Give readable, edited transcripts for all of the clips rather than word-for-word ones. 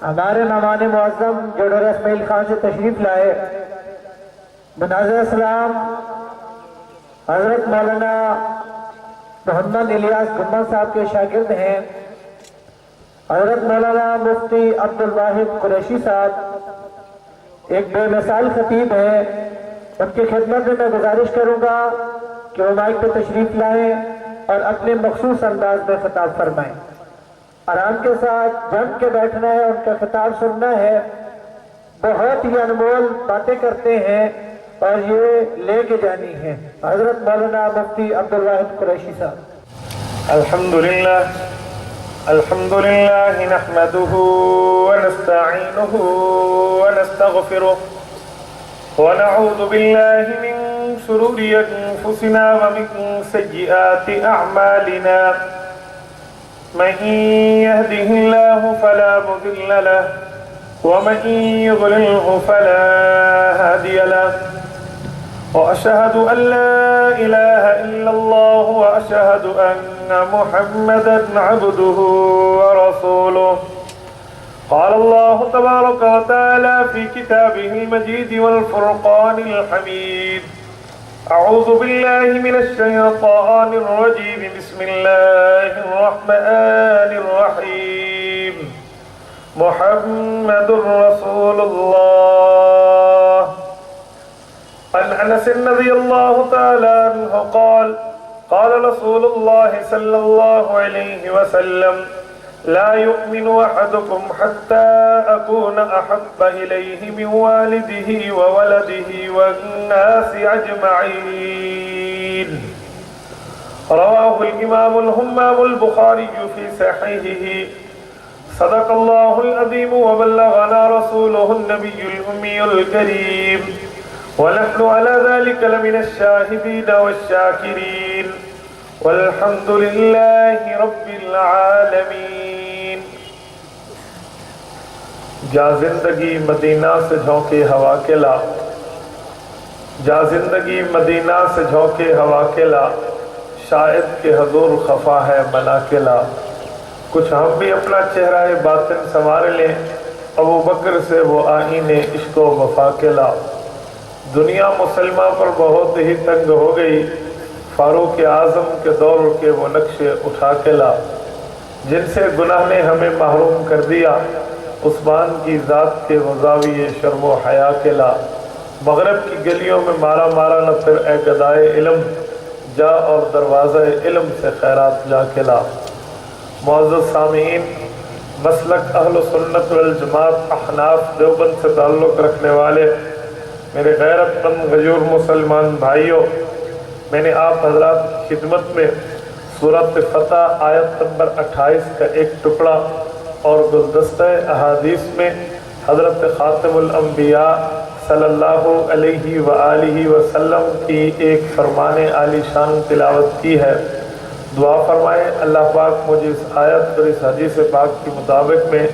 ہمارے مہمان معظم جو ڈاکٹر اسماعیل خان سے تشریف لائے، مناظر اسلام حضرت مولانا محمد الیاس گھمن صاحب کے شاگرد ہیں، حضرت مولانا مفتی عبدالواحد قریشی صاحب ایک بے مثال خطیب ہیں، ان کی خدمت میں گزارش کروں گا کہ وہ مائک پہ تشریف لائیں اور اپنے مخصوص انداز میں خطاب فرمائیں۔ آرام کے ساتھ جم کے بیٹھنا ہے، ان کا خطاب سننا ہے، بہت ہی انمول باتیں کرتے ہیں اور یہ لے کے جانی ہے۔ حضرت مولانا مفتی عبدالواحد قریشی صاحب۔ الحمد لله نحمده ونستعينه ونستغفره ونعوذ بالله من شرور أنفسنا ومن سيئات أعمالنا، من يهده الله فلا مضل له ومن يضلله فلا هادي له، وأشهد أن لا إله إلا الله وأشهد أن محمدا عبده ورسوله۔ قال الله تبارك وتعالى في كتابه المجيد والفرقان الحميد: أعوذ بالله من الشيطان الرجيم، بسم الله الرحمن الرحيم، محمد رسول الله۔ عن انس رضی اللہ تعالی عنہ قال قال رسول اللہ صلی اللہ علیہ وسلم: لا يؤمن احدكم حتى اكون احب اليه من والده وولده والناس اجمعين۔ رواه الامام الهمام البخاری في صحيحه۔ صدق الله العظيم وبلغنا رسوله النبي الأمي الكريم، ونحن على ذلك لمن الشاهدين والشاكرين، والحمد لله رب العالمين۔ جا زندگی مدینہ سے جھونکے ہوا کے لا، جا زندگی مدینہ سے جھونکے ہوا کے لا، شاید کہ حضور خفا ہے منا کے لا۔ کچھ ہم بھی اپنا چہرہ باطن سنوار لیں، ابو بکر سے وہ آئین عشق و وفا کے لا۔ دنیا مسلمہ پر بہت ہی تنگ ہو گئی، فاروق اعظم کے دور کے وہ نقشے اٹھا کے لا۔ جن سے گناہ نے ہمیں محروم کر دیا، عثمان کی ذات کے وہ زاویے شرم و حیا کے لا۔ مغرب کی گلیوں میں مارا مارا نہ پھر اے گدائے علم، جا اور دروازہ علم سے خیرات جا کے لا۔ معزز سامعین، مسلک اہل سنت والجماعت احناف دیوبند سے تعلق رکھنے والے میرے غیرت مند غیور مسلمان بھائیوں، میں نے آپ حضرات کی خدمت میں سورۃ فتح آیت نمبر 28 کا ایک ٹکڑا اور گلدستہ احادیث میں حضرت خاتم الانبیاء صلی اللہ علیہ وآلہ وسلم کی ایک فرمان عالی شان تلاوت کی ہے۔ دعا فرمائیں اللہ پاک مجھے اس آیت اور اس حدیث پاک کے مطابق میں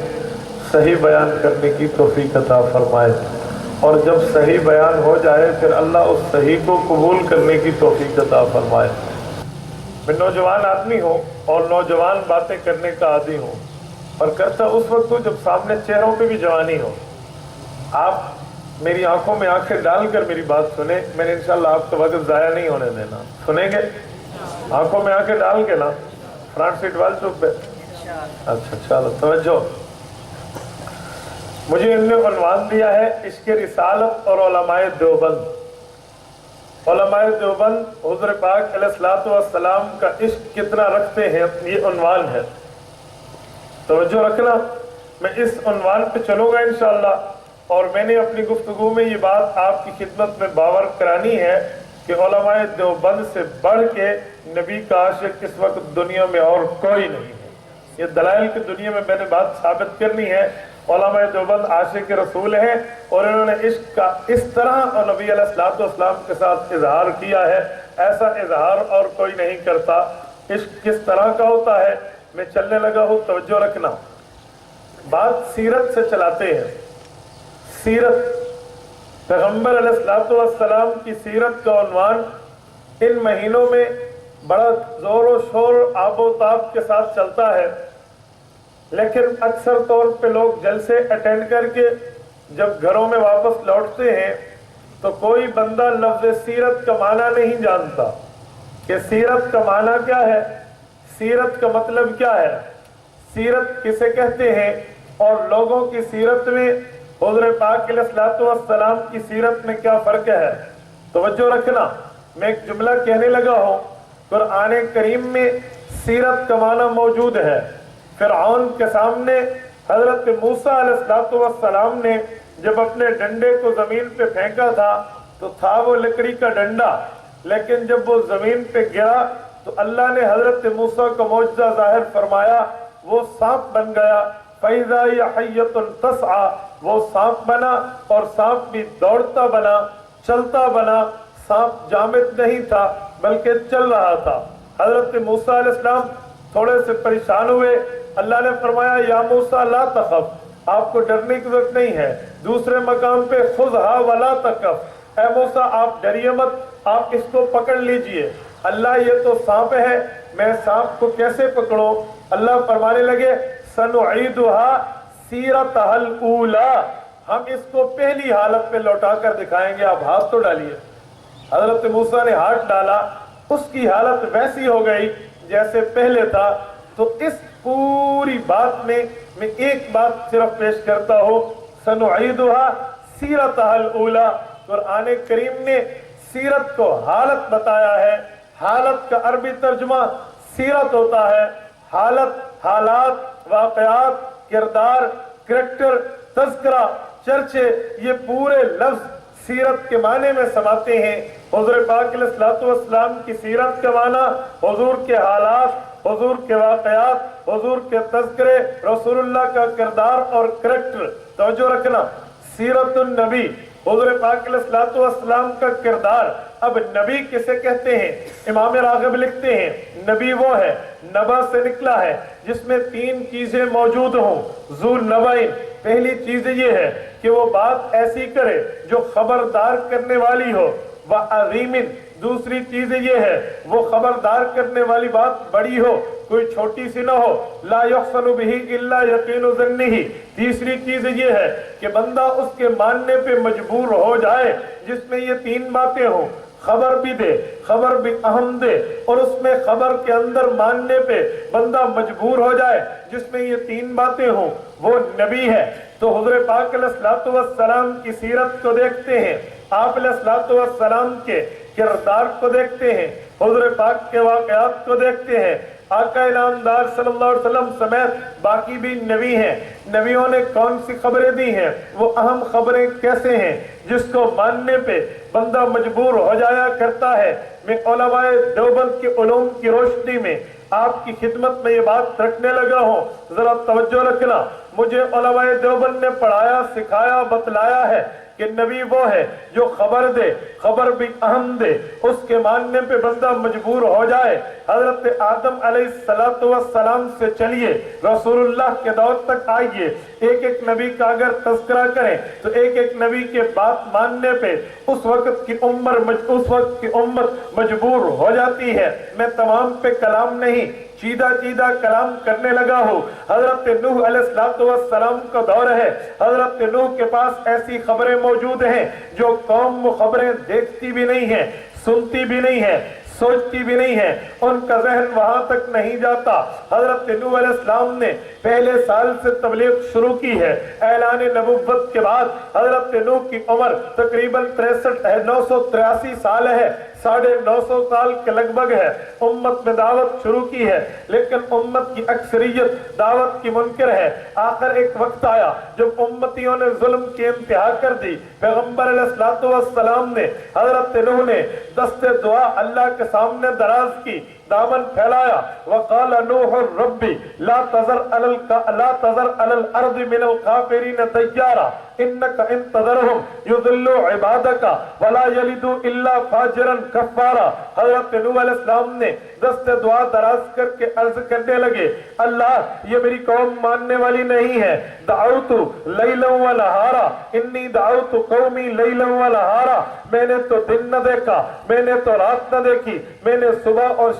صحیح بیان کرنے کی توفیق عطا فرمائے، اور جب صحیح بیان ہو جائے پھر اللہ اس صحیح کو قبول کرنے کی توفیق عطا فرمائے۔ میں نوجوان آدمی ہوں اور نوجوان باتیں کرنے کا عادی ہوں، اور کرتا اس وقت ہوں جب سامنے چہروں پہ بھی جوانی ہو۔ آپ میری آنکھوں میں آنکھیں ڈال کر میری بات سنیں، میں نے انشاءاللہ آپ کا وقت ضائع نہیں ہونے دینا۔ سنیں گے؟ آنکھوں میں آنکھیں ڈال کے نا، فرنٹ سیٹ وال چپ پہ۔ اچھا چلو توجہ۔ مجھے ان نے عنوان دیا ہے عشق رسالت اور علماء دیوبند۔ علماء دیوبند حضور پاک علیہ الصلوۃ والسلام کا عشق کتنا رکھتے ہیں، یہ عنوان ہے۔ توجہ رکھنا، میں اس عنوان پہ چلوں گا انشاءاللہ، اور میں نے اپنی گفتگو میں یہ بات آپ کی خدمت میں باور کرانی ہے کہ علماء دیوبند سے بڑھ کے نبی کا عاشق اس وقت دنیا میں اور کوئی نہیں ہے۔ یہ دلائل کی دنیا میں نے بات ثابت کرنی ہے۔ علماء دیوبند عاشق رسول ہیں، اور انہوں نے عشق کا اس طرح اور نبی علیہ الصلوۃ والسلام کے ساتھ اظہار کیا ہے، ایسا اظہار اور کوئی نہیں کرتا۔ عشق کس طرح کا ہوتا ہے، میں چلنے لگا ہوں، توجہ رکھنا۔ بات سیرت سے چلاتے ہیں۔ سیرت، پیغمبر علیہ الصلوۃ والسلام کی سیرت کا عنوان ان مہینوں میں بڑا زور و شور آب و تاب کے ساتھ چلتا ہے۔ لیکن اکثر طور پہ لوگ جلسے اٹینڈ کر کے جب گھروں میں واپس لوٹتے ہیں تو کوئی بندہ لفظ سیرت کا معنی نہیں جانتا کہ سیرت کا معنی کیا ہے، سیرت کا مطلب کیا ہے، سیرت کسے کہتے ہیں، اور لوگوں کی سیرت میں حضور پاک علیہ الصلوۃ والسلام کی سیرت میں کیا فرق ہے۔ توجہ رکھنا، میں ایک جملہ کہنے لگا ہوں، قرآن کریم میں سیرت کا معنی موجود ہے۔ فرعون کے سامنے حضرت موسیٰ علیہ الصلوۃ والسلام نے جب اپنے ڈنڈے کو زمین پہ پھینکا تھا تو تھا وہ لکڑی کا ڈنڈا، لیکن جب وہ زمین پہ گرا تو اللہ نے حضرت موسیٰ کو معجزہ ظاہر فرمایا، وہ سانپ بن گیا۔ فَإِذَا هِيَ حَيَّةٌ تَسْعَىٰ، وہ سانپ بنا، اور سانپ بھی دوڑتا بنا، چلتا بنا۔ سانپ جامد نہیں تھا بلکہ چل رہا تھا۔ حضرت موسیٰ علیہ السلام تھوڑے سے پریشان ہوئے، اللہ نے فرمایا یا موسیٰ لا تخف، آپ کو ڈرنے کی ضرورت نہیں ہے۔ دوسرے مقام پہ خذھا ولا تخف، اے موسیٰ آپ ڈریے مت، آپ اس کو پکڑ لیجئے۔ اللہ یہ تو سانپ ہے، میں سانپ کو کیسے پکڑوں؟ اللہ فرمانے لگے سنعیدها سیرتها الاولی، ہم اس کو پہلی حالت پہ لوٹا کر دکھائیں گے، آپ ہاتھ تو ڈالیے۔ حضرت موسیٰ نے ہاتھ ڈالا، اس کی حالت ویسی ہو گئی جیسے پہلے تھا۔ تو اس پوری بات میں ایک بات صرف پیش کرتا ہوں، سنعیدها سیرتها الاولی، قرآن کریم نے سیرت کو حالت بتایا ہے۔ حالت کا عربی ترجمہ سیرت ہوتا ہے۔ حالت، حالات، واقعات، کردار، کریکٹر، تذکرہ، چرچے، یہ پورے لفظ سیرت کے معنی میں سماتے ہیں۔ حضور پاک علیہ الصلوۃ والسلام کی سیرت کا معنی حضور کے حالات، حضور کے واقعات، حضور کے تذکرے، رسول اللہ کا کردار اور کریکٹر۔ توجہ رکھنا، سیرت النبی، حضور پاک علیہ الصلوۃ والسلام کا کردار۔ اب نبی کسے کہتے ہیں؟ امام راغب لکھتے ہیں نبی وہ ہے، نبا سے نکلا ہے، جس میں تین چیزیں موجود ہوں۔ ذو نبعین، پہلی چیز یہ ہے کہ وہ بات ایسی کرے جو خبردار کرنے والی ہو۔ وعظیم، دوسری چیز یہ ہے وہ خبردار کرنے والی بات بڑی ہو، کوئی چھوٹی سی نہ ہو۔ لا یحصل بہ الا یقین ظنہ، تیسری چیز یہ ہے کہ بندہ اس کے ماننے پہ مجبور ہو جائے، جس میں یہ تین باتیں ہوں۔ خبر بھی دے، خبر بھی اہم دے، اور اس میں خبر کے اندر ماننے پہ بندہ مجبور ہو جائے، جس میں یہ تین باتیں ہوں، وہ نبی ہے۔ تو حضور پاک علیہ الصلوۃ والسلام کی سیرت کو دیکھتے ہیں، آپ علیہ الصلوۃ والسلام کے کردار کو دیکھتے ہیں، حضور پاک کے واقعات کو دیکھتے ہیں۔ آقا انعامدار صلی اللہ علیہ وسلم سمیت باقی بھی نبی ہیں، نبیوں نے کون سی خبریں دی ہیں، وہ اہم خبریں کیسے ہیں جس کو ماننے پہ بندہ مجبور ہو جایا کرتا ہے۔ میں علماء دیوبند کے علوم کی روشنی میں آپ کی خدمت میں یہ بات رکھنے لگا ہوں، ذرا توجہ رکھنا۔ مجھے علماء دیوبند نے پڑھایا، سکھایا، بتلایا ہے کہ نبی وہ ہے جو خبر دے، خبر بھی اہم دے، اس کے ماننے پہ بندہ مجبور ہو جائے۔ حضرت آدم علیہ السلام سے چلیے رسول اللہ کے دور تک آئیے، ایک ایک نبی کا اگر تذکرہ کریں تو ایک ایک نبی کے بات ماننے پہ اس وقت کی امت مجبور ہو جاتی ہے۔ میں تمام پہ کلام نہیں، چیدہ چیدہ کلام کرنے لگا ہوں۔ حضرت نوح علیہ السلام کا دور ہے، حضرت نوح کے پاس ایسی خبریں موجود ہیں جو قوم وہ خبریں دیکھتی بھی نہیں ہے، سنتی بھی نہیں ہے، سوچتی بھی نہیں ہے، ان کا ذہن وہاں تک نہیں جاتا۔ حضرت نوح علیہ السلام نے پہلے سال سے تبلیغ شروع کی ہے۔ اعلان نبوت کے بعد حضرت نوح کی عمر تقریباً 983 سال ہے، 950 سال کے لگ بھگ ہے۔ امت میں دعوت شروع کی ہے، لیکن امت کی اکثریت دعوت کی منکر ہے۔ آخر ایک وقت آیا جب امتیوں نے ظلم کی انتہا کر دی، پیغمبر علیہ السلام نے، حضرت نوح نے دست دعا اللہ کے سامنے دراز کی، دامن پھیلایا، وقال نوح رب لا تذر علی الارض من الکافرین دیارا انک ان تذرهم یضلوا عبادک ولا یلدوا الا فاجرا کفارا۔ حضرت نوح علیہ السلام نے دست دعا دراز کر کے عرض کرنے لگے، اللہ یہ میری قوم ماننے والی نہیں ہے۔ دعوت لیلا ونہارا انی دعوت قومی لیلا ونہارا، میں نے تو دن نہ دیکھا، میں نے تو رات نہ دیکھی، میں نے صبح اور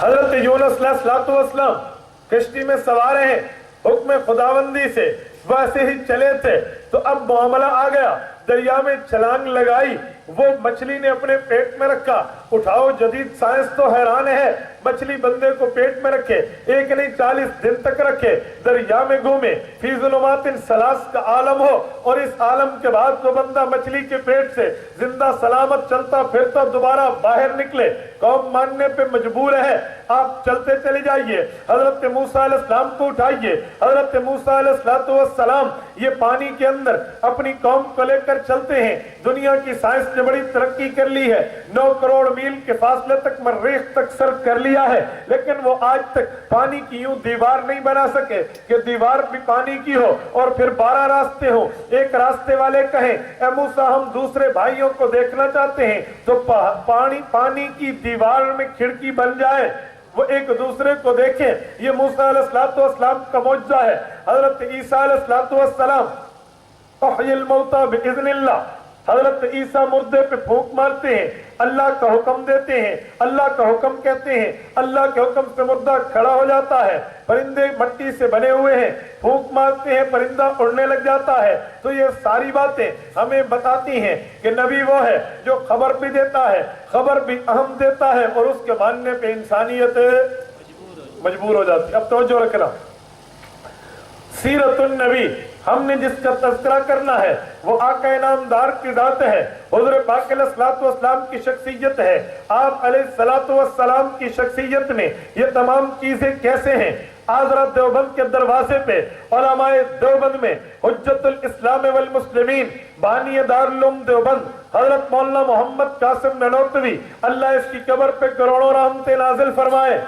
حضرت یونس علیہ الصلوۃ والسلام کشتی میں سوار ہیں حکم خداوندی سے، ویسے ہی چلے تھے تو اب معاملہ آ گیا، دریا میں چھلانگ لگائی، وہ مچھلی نے اپنے پیٹ میں رکھا۔ اٹھاؤ جدید سائنس تو حیران ہے، مچھلی بندے کو پیٹ میں رکھے، ایک نہیں 40 دن تک رکھے، دریا میں گھومے، فی ظلمات ثلاث کا عالم ہو، اور اس عالم کے بعد وہ بندہ مچھلی کے پیٹ سے زندہ سلامت چلتا پھرتا دوبارہ باہر نکلے۔ قوم ماننے پہ مجبور ہے، آپ چلتے چلے جائیے۔ حضرت موسیٰ علیہ السلام کو اٹھائیے۔ حضرت موسیٰ علیہ السلام یہ پانی کے اندر اپنی قوم کو لے کر چلتے ہیں۔ دنیا کی سائنس نے بڑی ترقی کر لی ہے، 9 کروڑ میل کے فاصلے تک مریخ تک سر کر لیا ہے، لیکن وہ آج تک پانی کی یوں دیوار نہیں بنا سکے کہ دیوار بھی پانی کی ہو اور پھر 12 راستے ہوں۔ ایک راستے والے کہیں اے موسیٰ ہم دوسرے بھائیوں کو دیکھنا چاہتے ہیں تو پانی کی دیوار میں کھڑکی بن جائے، وہ ایک دوسرے کو دیکھیں۔ یہ موسیٰ علیہ السلام کا معجزہ ہے۔ حضرت عیسیٰ علیہ السلام احیی الموتیٰ باذن اللہ، حضرت عیسیٰ مردے پہ پھونک مارتے ہیں، اللہ کا حکم دیتے ہیں، اللہ کا حکم کہتے ہیں، اللہ کے حکم سے مردہ کھڑا ہو جاتا ہے۔ پرندے مٹی سے بنے ہوئے ہیں، پھونک مارتے ہیں، پرندہ اڑنے لگ جاتا ہے۔ تو یہ ساری باتیں ہمیں بتاتی ہیں کہ نبی وہ ہے جو خبر بھی دیتا ہے، خبر بھی اہم دیتا ہے، اور اس کے ماننے پہ انسانیت مجبور ہو جاتی ہے۔ اب توجہ رکھنا، سیرت النبی ہم نے جس کا تذکرہ کرنا ہے وہ آقا انعامدار کی ذات ہے، حضور پاک علیہ الصلوۃ والسلام کی شخصیت ہے۔ آپ علیہ الصلوۃ والسلام کی شخصیت میں یہ تمام چیزیں کیسے ہیں؟ حضرت دیوبند کے دروازے پہ علماء دیوبند میں حجت الاسلام والمسلمین بانی دارالعلوم دیوبند حضرت مولانا محمد قاسم نانوتوی، اللہ اس کی قبر پہ کروڑوں رحمتیں نازل فرمائے،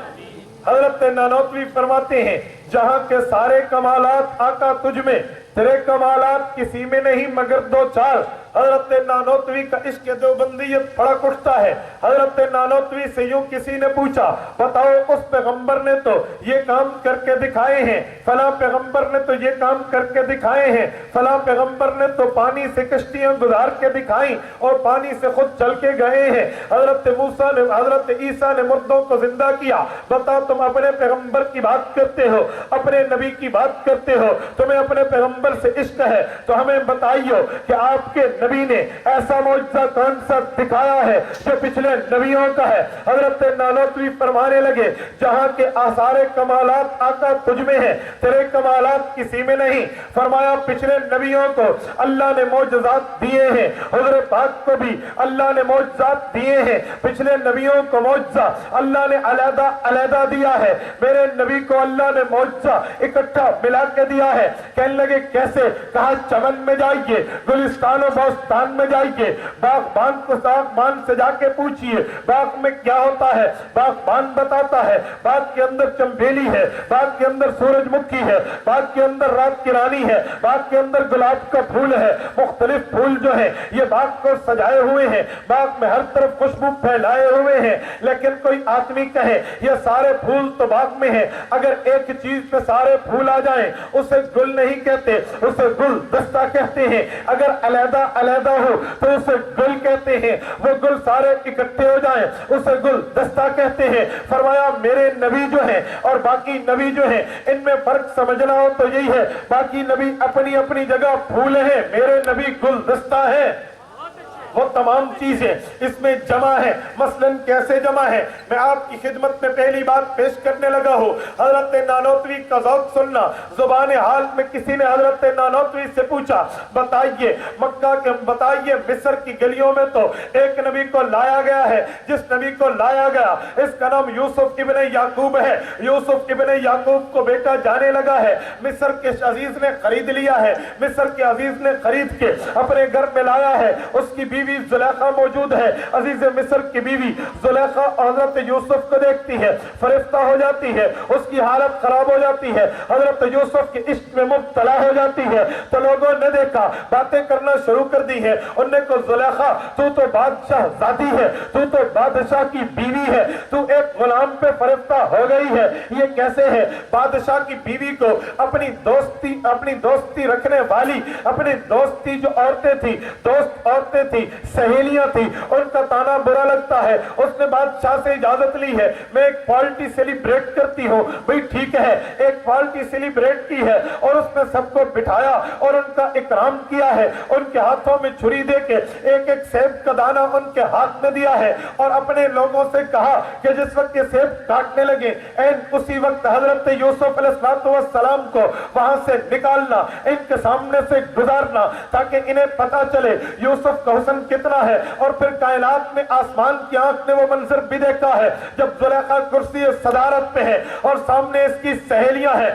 حضرت نانوتوی فرماتے ہیں جہاں کے سارے کمالات آقا تجھ میں، تیرے کمالات کسی میں نہیں مگر 2 4۔ حضرت نانوتوی کا عشق دیوبندیت پھڑک اٹھتا ہے۔ حضرت نانوتوی سے یوں کسی نے پوچھا بتاؤ اس پیغمبر نے تو یہ کام کر کے دکھائے ہیں، فلاں پیغمبر نے تو یہ کام کر کے دکھائے ہیں، فلاں پیغمبر نے تو پانی سے کشتیاں گزار کے دکھائیں اور پانی سے خود چل کے گئے ہیں، حضرت عیسیٰ نے مردوں کو زندہ کیا، بتاؤ تم اپنے پیغمبر کی بات کرتے ہو، اپنے نبی کی بات کرتے ہو، تمہیں اپنے پیغمبر سے عشق ہے تو ہمیں بتائیو کہ آپ کے نبی نے ایسا معجزہ کون سا دکھایا ہے جو پچھلے نبیوں کا ہے؟ حضرت نانوتوی فرمانے لگے جہاں کے آثار کمالات آقا تجھ میں ہیں، تیرے کمالات کسی میں نہیں۔ فرمایا پچھلے نبیوں کو اللہ نے معجزات دیے ہیں، حضور پاک کو بھی اللہ نے معجزات دیے ہیں، پچھلے نبیوں کو معجزہ اللہ نے علیحدہ علیحدہ دیا ہے، میرے نبی کو اللہ نے معجزہ اکٹھا ملا کے دیا ہے۔ کہنے لگے کیسے؟ کہا چمن میں جائیے، گلستان و بوستان میں جائیے، باغبان کو باغبان سے جا کے پوچھئے باغ میں کیا ہوتا ہے، باغبان بتاتا ہے باغ کے اندر چمبیلی ہے، باغ کے اندر سورج مکھی ہے، باغ کے اندر رات کی رانی ہے، باغ کے اندر گلاب کا پھول ہے، مختلف پھول جو ہیں یہ باغ کو سجائے ہوئے ہیں، باغ میں ہر طرف خوشبو پھیلائے ہوئے ہیں، لیکن کوئی آدمی کہے یہ سارے پھول تو باغ میں ہیں، اگر ایک چیز پہ سارے پھول آ جائیں اسے گل نہیں کہتے، اسے گل دستہ کہتے ہیں، اگر علیحدہ علیحدہ ہو تو اسے گل کہتے ہیں، وہ گل سارے اکٹھے ہو جائیں اسے گل دستہ کہتے ہیں۔ فرمایا میرے نبی جو ہیں اور باقی نبی جو ہیں ان میں فرق سمجھنا ہو تو یہی ہے، باقی نبی اپنی اپنی جگہ پھول ہیں، میرے نبی گل دستہ ہے۔ وہ تمام چیزیں اس میں جمع ہیں، مثلاً کیسے جمع ہیں؟ میں آپ کی خدمت میں پہلی بات پیش کرنے لگا ہوں، حضرت نانوتوی کا ذوق سننا۔ زبان حال میں کسی نے حضرت نانوتوی سے پوچھا بتائیے مکہ کے بتائیے مصر کی گلیوں میں تو ایک نبی کو لایا گیا ہے، جس نبی کو لایا گیا اس کا نام یوسف ابن یعقوب ہے، یوسف ابن یعقوب کو بیٹا جانے لگا ہے، مصر کے عزیز نے خرید لیا ہے، مصر کے عزیز نے خرید کے اپنے گھر میں لایا ہے، اس کی بیوی زلیخا موجود ہے، عزیز مصر کی بیوی زلیخا حضرت یوسف کو دیکھتی ہے، فرشتہ ہو جاتی ہے، اس کی حالت خراب ہو جاتی ہے، حضرت یوسف کے عشق میں مبتلا ہو جاتی ہے، تو لوگوں نے دیکھا باتیں کرنا شروع کر دی ہے، انہوں نے کہا زلیخا تو بادشاہ زادی ہے، تو بادشاہ کی بیوی ہے، تو ایک غلام پہ فرشتہ ہو گئی ہے، یہ کیسے ہے؟ بادشاہ کی بیوی کو اپنی دوستی رکھنے والی، اپنی دوستی جو عورتیں تھی، دوست عورتیں تھی، سہیلیاں تھی، ان کا تانا برا لگتا ہے، اس نے بادشاہ سے اجازت لی ہے میں ایک پارٹی سیلیبریٹ کرتی ہوں، بھئی ٹھیک ہے ایک پارٹی سیلیبریٹ کی ہے، اور اس نے سب کو بٹھایا اور ان کا اکرام کیا ہے، ان کے ہاتھوں میں چھری دے کے ایک ایک سیب کا دانہ ان کے ہاتھ میں دیا ہے، اور اپنے لوگوں سے کہا کہ جس وقت یہ سیب کاٹنے لگے اسی وقت حضرت یوسف علیہ السلام کو وہاں سے نکالنا، ان کے سامنے سے گزارنا، تاکہ انہیں پتا چلے یوسف کا حسن کتنا ہے۔ اور پھر کائنات میں آسمان کی آنکھ نے وہ منظر بھی دیکھا ہے جب زلیخا کرسی صدارت پہ ہے اور سامنے اس کی سہیلیاں ہیں،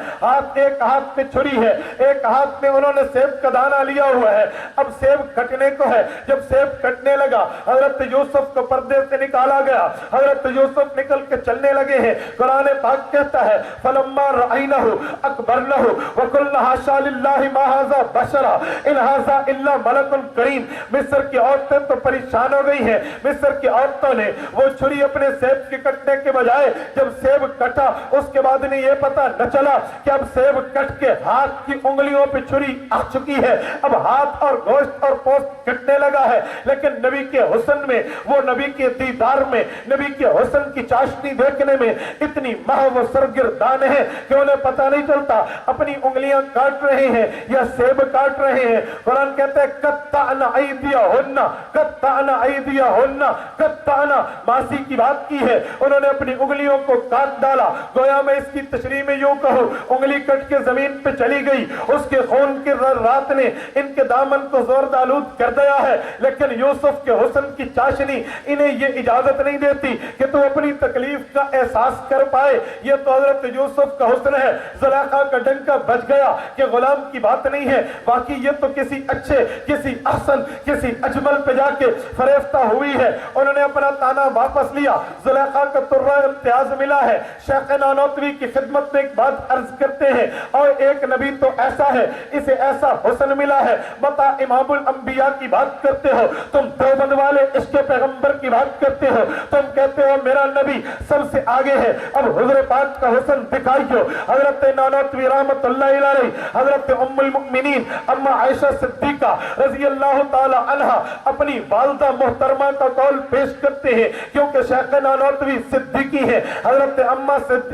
ایک ہاتھ میں چھری ہے، ایک ہاتھ میں انہوں نے سیب کا دانہ لیا ہوا ہے، اب سیب کٹنے کو ہے۔ جب سیب کٹنے لگا حضرت یوسف کو پردے سے نکالا گیا، حضرت یوسف نکل کے چلنے لگے ہیں۔ قرآن پاک کہتا ہے فَلَمَّا رَأَيْنَهُ أَكْبَرْنَهُ وَقُلْنَا حَاشَا لِلَّهِ مَا هَذَا بَشَرًا إِنْ هَذَا إِلَّا مَلَكٌ كَرِيمٌ۔ مصر کی عورتیں تو پریشان ہو گئی ہیں، مصر کی عورتوں نے وہ چھری اپنے سیب کے کٹنے کے بجائے جب سیب کٹا اس کے بعد انہیں یہ پتا نہ چلا کہ اب سیب کٹ کے ہاتھ کی انگلیوں پہ چھری آ چکی ہے، اب ہاتھ اور گوشت اور پوست کٹنے لگا ہے۔ لیکن نبی کے حسن میں، وہ نبی کے دیدار میں، نبی کے حسن کی چاشنی دیکھنے میں اتنی محو و سرگردان ہے کہ انہیں پتہ نہیں چلتا اپنی انگلیاں کاٹ رہے ہیں یا سیب کاٹ رہے ہیں۔ قرآن کہتا ہے قطعنا ایدیہن، قطعنا ایدیہن، قطعنا، ماضی کی بات کی ہے، انہوں نے اپنی انگلیوں کو کاٹ ڈالا۔ گویا میں اس کی تشریح میں یوں کہوں انگلی کٹ کے زمین پہ چلی گئی، اس کے خون کی رات نے ان کے دامن کو زورد آلود کر دیا ہے، لیکن یوسف کے حسن کی چاشنی انہیں یہ اجازت نہیں دیتی کہ تو اپنی تکلیف کا احساس کر پائے۔ یہ تو حضرت یوسف کا حسن ہے۔ زلیخا کا ڈنکا بج گیا کہ غلام کی بات نہیں ہے، باقی یہ تو کسی اچھے، کسی احسن، کسی اجمل پہ جا کے فریفتہ ہوئی ہے۔ انہوں نے اپنا تانا واپس لیا، زلیخا کا ترہ امتیاز ملا ہے۔ شیخ نانوتوی کی خدمت میں ایک بات عرض کرتے ہیں، اور ایک نبی تو ایسا ہے اسے ایسا حسن ملا ہے، بتا امام الانبیاء کی بات کرتے ہو تم، دیوبند والے عشق پیغمبر کی بات کرتے ہو تم، کہتے ہو میرا نبی سب سے آگے ہے، اب حضور پاک کا حسن دکھائیو۔ حضرت نانوتوی رحمت اللہ علیہ، حضرت ام المؤمنین اما عائشہ صدیقہ رضی اللہ تعالی عنہ اپنی والدہ محترمہ کا قول پیش کرتے ہیں، کیونکہ شیخ نانوتوی صدیقی ہے، حضرت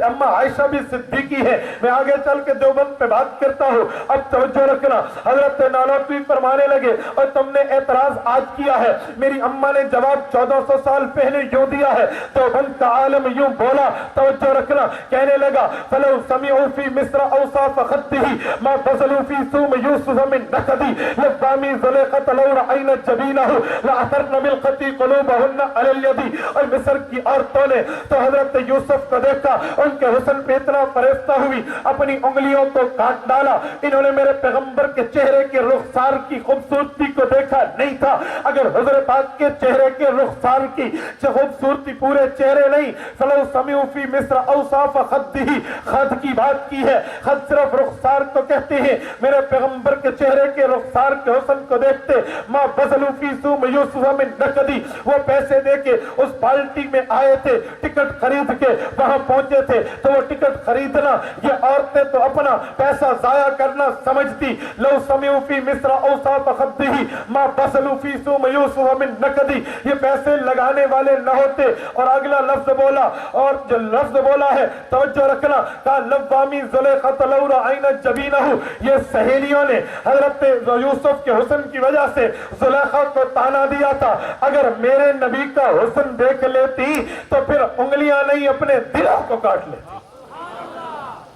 اما عائشہ بھی صدیقی ہے۔ میں آگے چل کے دیوبند پہ بات کرتا ہوں، اب توجہ رکھنا۔ حضرت نانوتوی فرمانے لگے اور تم نے اعتراض آج کیا ہے، میری اماں نے جواب 1400 سال پہلے یوں دیا ہے۔ دیوبند کا عالم یوں بولا، توجہ رکھنا، کہنے لگا فَلَوْ سَمِعُوا فِي مِصْرَ أَوْصَافَ خَدِّهِ مَا بَذَلُوا فِي ثُومِ يُوسُفَ مِن نَكَدِهِ لَبَّامِي زُلَيْخَةَ لَوْ رَأَيْنَ جَبِينَهُ لَأَثَرْنَ بِالْقَتِي قُلُوبَهُنَّ عَلَى الْيَدِ۔ اور مصر کی عورتوں نے تو حضرت یوسف کو دیکھا، ان کے حسن پہ اتنا فریفتہ ہوئی، اپنی انگلیوں کو کاٹ ڈالا۔ انہوں نے میرے پیغمبر کے چہرے کے رخسار کی خوبصورتی کو دیکھا نہیں تھا۔ اگر حضور پاک کے چہرے کے رخسار کی خوبصورتی پورے چہرے نہیں، فَلَوْ سَمِعُوا فِي مِصْرَ أَوْصَافَ خَدِّهِ، خد کی بات کی ہے، خد صرف رخسار کو کہتے ہیں، میرے پیغمبر کے چہرے کے رخسار کے حسن کو دیکھتے، مَا بَذَلُوا فِي ثُومِ يُوسُفَ مِن نَكَدِهِ، وہ پیسے دے کے اس پارٹی میں آئے تھے، ٹکٹ خرید کے وہاں پہنچے تھے، تو وہ ٹکٹ خریدنا، یہ عورتیں تو اپنا پیسہ ضائع کرنا سمجھتی۔ لَوْ سَمِعُوا فِي مِصْرَ أَوْصَافَ خَدِّهِ مَا بَذَلُوا فِي ثُومِ يُوسُفَ مِن نَكَدِهِ، یہ پیسے لگانے والے نہ ہوتے۔ اور اگلا لفظ بولا، اور جو لفظ بولا ہے توجہ رکھنا، کہا لَوَّامِي زُلَيْخَةَ لَوْ رَأَيْنَ جَبِينَهُ، یہ سہیلیوں نے حضرت یوسف کے حسن کی وجہ سے زلیخا کو تانا دیا تھا، اگر میرے نبی کا حسن دیکھ لیتی تو پھر انگلیاں نہیں اپنے دلوں کو کاٹ لیتی۔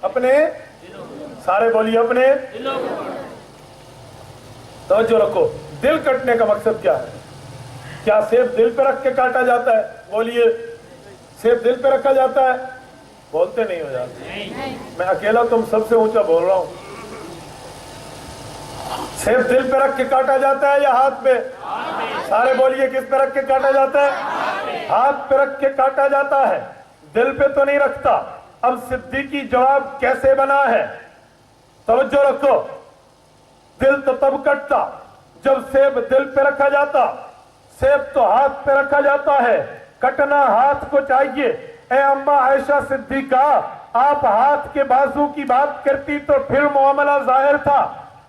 اپنے سارے بولیے اپنے توجہ رکھو، دل کٹنے کا مقصد کیا ہے؟ کیا سیب دل پہ رکھ کے کاٹا جاتا ہے؟ بولیے، سیب دل پہ رکھا جاتا ہے؟ بولتے نہیں ہو جاتے، میں اکیلا تم سب سے اونچا بول رہا ہوں۔ سیب دل پہ رکھ کے کاٹا جاتا ہے یا ہاتھ پہ؟ سارے بولیے، کس پہ رکھ کے کاٹا جاتا ہے؟ ہاتھ پہ رکھ کے کاٹا جاتا ہے، دل پہ تو نہیں رکھتا۔ اب صدیقی جواب کیسے بنا ہے؟ توجہ رکھو، دل تو تب کٹتا جب سیب دل پہ رکھا جاتا، سیب تو ہاتھ پہ رکھا جاتا ہے، کٹنا ہاتھ کو چاہیے۔ اے اماں عائشہ صدیقہ، آپ ہاتھ کے بازو کی بات کرتی تو پھر معاملہ ظاہر تھا،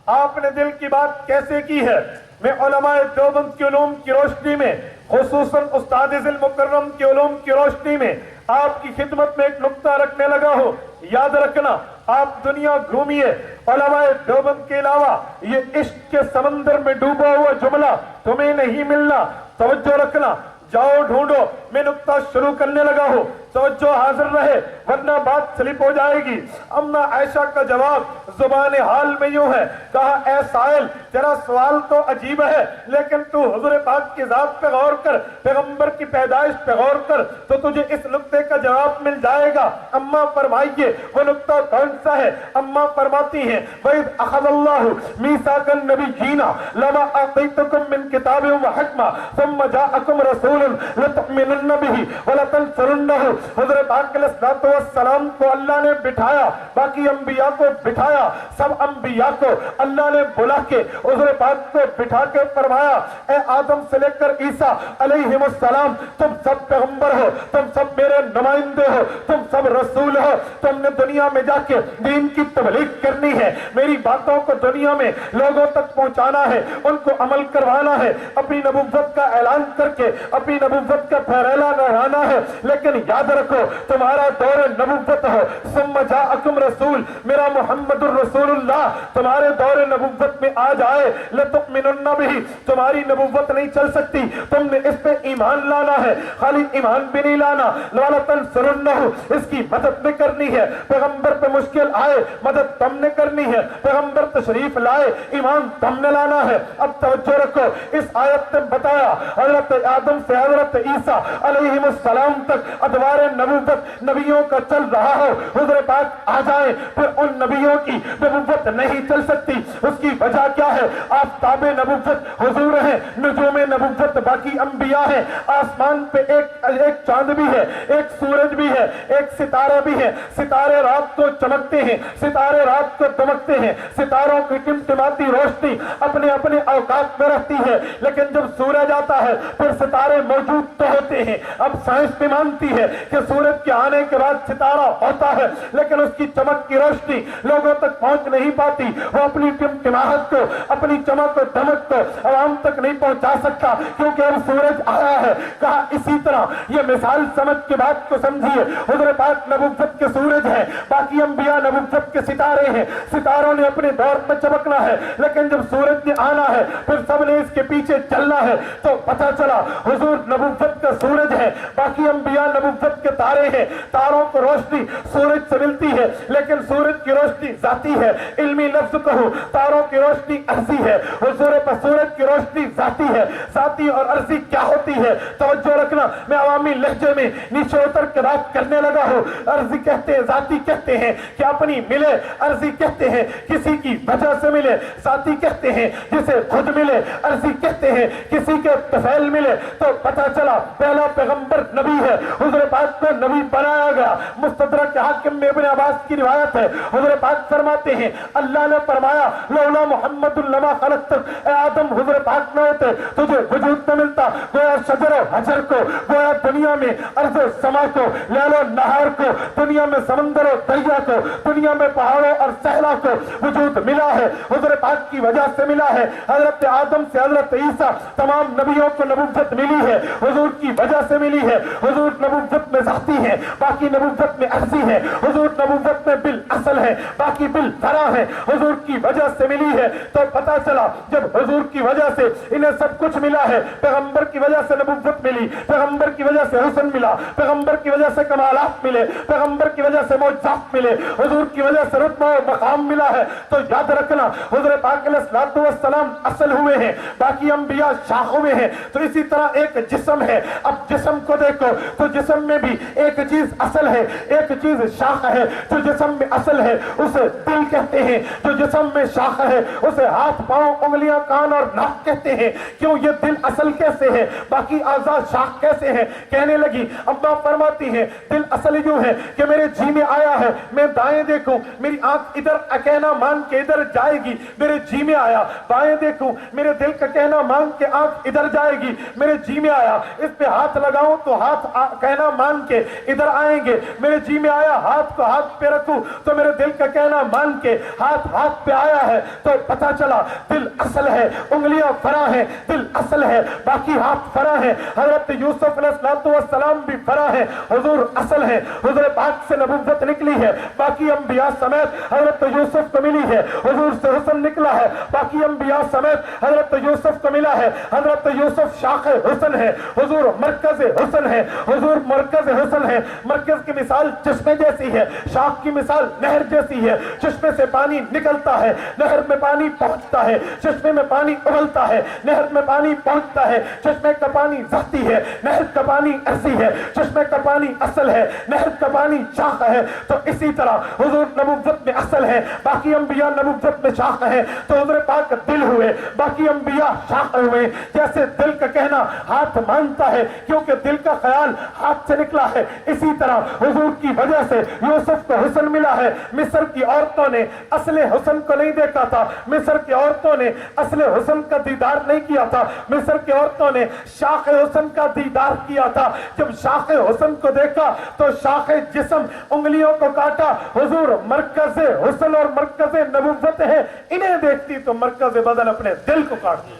آپ نے دل کی بات کیسے کی ہے؟ میں علماء دیوبند کے علوم کی روشنی میں، خصوصاً استاد ذل مکرم کے علوم کی روشنی میں آپ کی خدمت میں ایک نقطہ رکھنے لگا ہوں۔ یاد رکھنا، آپ دنیا گھومیے، علماء دیوبند کے علاوہ یہ عشق کے سمندر میں ڈوبا ہوا جملہ تمہیں نہیں ملنا۔ توجہ رکھنا، جاؤ ڈھونڈو، میں نقطہ شروع کرنے لگا ہوں، توجہ حاضر رہے ورنہ بات سلپ ہو جائے گی۔ اما عائشہ کا جواب زبان حال میں یوں ہے، کہا اے سائل تیرا سوال تو عجیب ہے، لیکن تو حضور پاک کی ذات پہ غور کر، پیغمبر کی پیدائش پہ غور کر تو تجھے اس نقطے کا جواب مل جائے گا۔ اما فرمائیے وہ نقطہ کون سا ہے؟ اما فرماتی ہیں وَإِذْ أَخَذَ اللَّهُ مِيثَاقَ النَّبِيِّينَ لَمَا آتَيْتُكُم مِّن كِتَابٍ وَحِكْمَةٍ ثُمَّ جَاءَكُمْ رَسُولٌ لَتُؤْمِنُنَّ بِهِ وَلَتَنصُرُنَّهُ۔ حضرت پاک علیہ السلام کو اللہ نے بٹھایا، باقی انبیاء کو بٹھایا، سب انبیاء کو اللہ نے بلا کے حضور پاک کو بٹھا کے فرمایا اے آدم سے لے کر عیسیٰ علیہ السلام تم سب پیغمبر ہو، تم سب میرے نمائندے ہو، تم سب رسول ہو، تم نے دنیا میں جا کے دین کی تبلیغ کرنی ہے، میری باتوں کو دنیا میں لوگوں تک پہنچانا ہے، ان کو عمل کروانا ہے، اپنی نبوت کا اعلان کر کے اپنی نبوت کا پھیلانا رہانا ہے۔ لیکن یاد رکھو تمہارا دور نبوت ہو، ثم جاءکم رسول، میرا محمد الرسول اللہ تمہارے دور نبوت میں آ جائے، لتؤمنن بہ، تمہاری نبوت نہیں چل سکتی، تم نے اس پہ ایمان لانا ہے، خالی ایمان بھی نہیں لانا، ولتنصرنہ، اس کی مدد بھی کرنی ہے، پیغمبر پہ مشکل آئے مدد تم نے کرنی ہے، پیغمبر تشریف لائے ایمان تم نے لانا ہے۔ اب توجہ رکھو، اس آیت نے بتایا حضرت آدم سے حضرت عیسیٰ علیہ السلام تک ادوار نبوت نبیوں کا چل رہا ہو، حضور پاک آ جائیں پھر ان نبیوں کی نبوت نہیں چل سکتی۔ اس کی وجہ کیا ہے؟ آفتاب نبوت حضور ہیں، نجوم نبوت باقی انبیاء ہیں، آسمان پہ ایک چاند بھی ہے، ایک سورج بھی ہے، ایک ستارہ بھی ہے، ستارے رات کو چمکتے ہیں، ستارے رات کو دمکتے ہیں، ستاروں کی ٹمٹماتی روشنی اپنے اپنے اوقات میں رہتی ہے، لیکن جب سورج آتا ہے پھر ستارے موجود تو ہوتے ہیں۔ اب سائنس بھی مانتی ہے کہ سورج کے آنے کے بعد ستارہ ہوتا ہے، لیکن اس کی چمک کی روشنی لوگوں تک پہنچ نہیں پاتی، وہ اپنی ٹمٹماہٹ کو، اپنی چمک و دمک کو عوام تک نہیں پہنچا سکتا، کیونکہ اب سورج آیا ہے۔ کہا اسی طرح یہ مثال سمجھ کے بات کو سمجھیے، حضور پاک نبوت کے سورج ہیں، باقی انبیاء نبوت کے ستارے ہیں، ستاروں نے اپنے دور میں چمکنا ہے، لیکن جب سورج نے آنا ہے پھر سب نے اس کے پیچھے چلنا ہے۔ تو پتہ چلا حضور نبوت کا سورج ہے، باقی انبیاء نبوت کے تارے ہیں، تاروں کو روشنی سورج سے ملتی ہے، لیکن سورج کی روشنی ذاتی ہے، علمی لفظ کہو تاروں کی روشنی عرضی ہے، حضور پر سورج کی روشنی ذاتی ہے۔ ذاتی اور عرضی کیا ہوتی ہے؟ توجہ رکھنا، میں عوامی لہجے میں نیچے اتر کے بات کرنے لگا ہوں۔ عرضی کہتے ہیں، ذاتی کہتے ہیں کہ اپنی ملے، عرضی کہتے ہیں کسی کی وجہ سے ملے، ذاتی کہتے ہیں جسے خود ملے، عرضی کہتے ہیں کسی کے طفیل ملے۔ تو پتہ چلا پہلا پیغمبر نبی ہے، حضور پاک کو نبی بنایا گیا۔ مستدرک حاکم میں ابن عباس کی روایت ہے، حضور پاک فرماتے ہیں اللہ نے فرمایا لولا محمد لما خلقتک، اے آدم حضور پاک نہ ہوتے تجھے وجود نہ ملتا۔ گویا شجر و حجر کو، گویا دنیا میں ارض و سما کو، لیل و نہار کو، دنیا میں سمندر و دریا کو، دنیا میں پہاڑوں اور صحرا کو وجود ملا ہے، حضور پاک کی وجہ سے ملا ہے۔ حضرت آدم سے حضرت عیسیٰ تمام نبیوں کو نبوت ملی ہے، حضور کی وجہ سے ملی ہے۔ حضور نبوت میں ذاتی ہے، باقی نبوت میں عرضی ہے، حضور نبوت میں بالاصل ہے، باقی بالفرع ہے، حضور کی وجہ سے ملی ہے۔ تو پتہ چلا جب حضور کی وجہ سے انہیں سب کچھ ملا ہے، پیغمبر کی وجہ سے نبوت ملی، پیغمبر کی وجہ سے حسن ملا، پیغمبر کی وجہ سے کمالات ملے، پیغمبر کی وجہ سے معجزات ملے، حضور کی وجہ سے رتبہ و مقام ملا ہے۔ تو یاد رکھنا حضور پاک علیہ الصلوۃ والسلام اصل ہوئے ہیں، باقی انبیاء شاخ ہوئے ہیں۔ تو اسی طرح ایک جسم ہے، اب جسم کو دیکھو تو جسم میں بھی ایک چیز اصل ہے، ایک چیز شاخ ہے۔ جو جسم میں اصل ہے اسے دل کہتے ہیں، جو جسم میں شاخ ہے اسے ہاتھ پاؤں انگلیاں کان اور ناک کہتے ہیں۔ کیوں یہ دل اصل کیسے ہے، باقی اعضاء شاخ کیسے ہیں؟ کہنے لگی اما فرماتی ہیں دل اصل یوں ہے کہ میرے جی میں آیا ہے، میں دائیں دیکھوں میری آنکھ ادھر کہنا مان کے ادھر جائے گی، میرے جی میں آیا، بائیں دیکھوں میرے دل کا کہنا مان کے آنکھ ادھر جائے گی، میرے جی میں آیا، اس پہ ہاتھ لگاؤں تو ہاتھ کہنا مان مان کے ادھر آئیں گے، میرے جی میں آیا ہاتھ کو ہاتھ پہ رکھوں تو میرے دل کا کہنا مان کے ہاتھ پہ آیا ہے تو پتا چلا دل اصل ہے، انگلیاں فرا ہیں، دل اصل ہے، باقی ہاتھ فرا ہیں۔ حضرت یوسف علیہ السلام بھی فرا ہیں، حضور اصل ہے، حضور پاک سے نبوت نکلی ہے، باقی انبیاء سمیت حضرت یوسف کو ملی ہے، حضور سے حسن نکلا ہے، باقی انبیاء سمیت حضرت یوسف کو ملا ہے۔ حضرت یوسف شاخ حسن ہے، حضور مرکز حسن ہے، حضور مرکز حسن ہے۔ مرکز کی مثال چشمے جیسی ہے، شاخ کی مثال نہر جیسی ہے، چشمے سے پانی نکلتا ہے، نہر میں پانی پہنچتا ہے، چشمے میں پانی ابلتا ہے، نہر میں پانی پہنچتا ہے، چشمے کا پانی ذاتی ہے، نہر کا پانی عرضی ہے، چشمے کا پانی اصل ہے، نہر کا پانی شاخ ہے۔ تو اسی طرح حضور نبوت میں اصل ہے، باقی انبیاء نبوت میں شاخ ہیں، تو حضور پاک دل ہوئے، باقی انبیاء شاخ ہوئے۔ جیسے دل کا کہنا ہاتھ مانتا ہے کیونکہ دل کا خیال ہاتھ سے نکلا ہے، اسی طرح حضور کی وجہ سے یوسف کو حسن ملا ہے۔ مصر کی عورتوں نے اصل حسن کو نہیں دیکھا تھا، مصر کی عورتوں نے اصل حسن کا دیدار نہیں کیا تھا، مصر کی عورتوں نے شاخ حسن کا دیدار کیا تھا۔ جب شاخ حسن کو دیکھا تو شاخ جسم انگلیوں کو کاٹا۔ حضور مرکز حسن اور مرکز نبوت ہے، انہیں دیکھتی تو مرکز بدن اپنے دل کو کاٹتی۔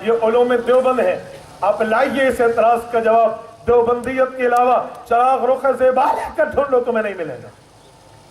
یہ علوم دیوبند ہے، آپ لائیے اس اعتراض کا جواب۔ دیوبندیت کے علاوہ چراغ رخ زیبال کا ڈھونڈو تمہیں نہیں ملے گا۔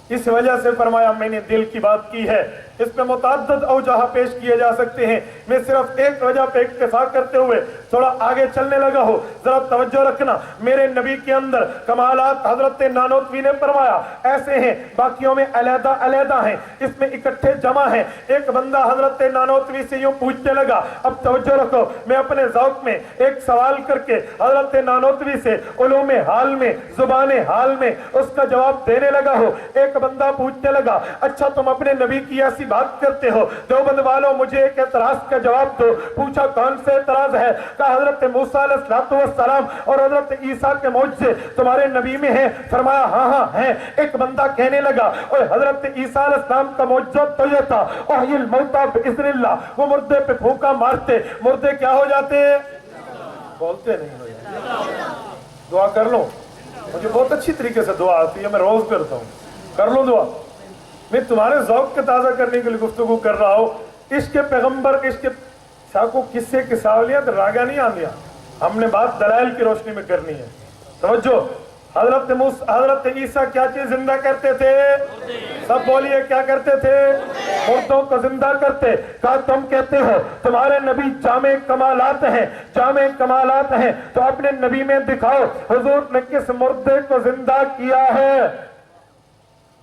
اس وجہ سے فرمایا میں نے دل کی بات کی ہے، اس پہ متعدد اوجہ پیش کیے جا سکتے ہیں، میں صرف ایک وجہ پہ اکتفا کرتے ہوئے تھوڑا آگے چلنے لگا ہوں۔ ذرا توجہ رکھنا، میرے نبی کے اندر کمالات حضرت نانوتوی نے فرمایا ایسے ہیں، باقیوں میں علیحدہ علیحدہ ہیں، اس میں اکٹھے جمع ہیں۔ ایک بندہ حضرت نانوتوی سے یوں پوچھنے لگا، اب توجہ رکھو، میں اپنے ذوق میں ایک سوال کر کے حضرت نانوتوی سے علوم حال میں زبان حال میں اس کا جواب دینے لگا ہوں۔ ایک بندہ پوچھنے لگا، اچھا تم اپنے نبی کی ایسی بات کرتے ہو، دیوبند والوں مجھے ایک اعتراض کا جواب دو۔ پوچھا کون سے اعتراض ہے؟ کہا حضرت موسیٰ علیہ السلام اور حضرت عیسیٰ کے معجزے تمہارے نبی میں ہیں؟ فرمایا ہاں ہاں ہیں۔ ایک بندہ کہنے لگا، اور حضرت عیسیٰ علیہ السلام کا معجزہ تو یہ تھا، احیی الموتیٰ باذن اللہ، وہ مردے پہ پھونکا مارتے، مردے کیا ہو جاتے؟ بولتے نہیں ہو جاتے۔ دعا کر لو، مجھے بہت اچھی طریقے سے دعا آتی ہے، میں روز کرتا ہوں، کر لو دعا۔ میں تمہارے ذوق کے تازہ کرنے کے لیے گفتگو کر رہا ہوں۔ عشق پیغمبر، عشق ساکو قصے قصاولیت راگا نہیں آندیا، ہم نے بات دلائل کی روشنی میں کرنی ہے۔ توجہ، حضرت عیسیٰ کیا چیز زندہ کرتے تھے؟ سب بولیے کیا کرتے تھے؟ مردوں کو زندہ کرتے۔ کہا تم کہتے ہو تمہارے نبی جامع کمالات ہیں، جامع کمالات ہیں، تو اپنے نبی میں دکھاؤ حضور نے کس مردے کو زندہ کیا ہے۔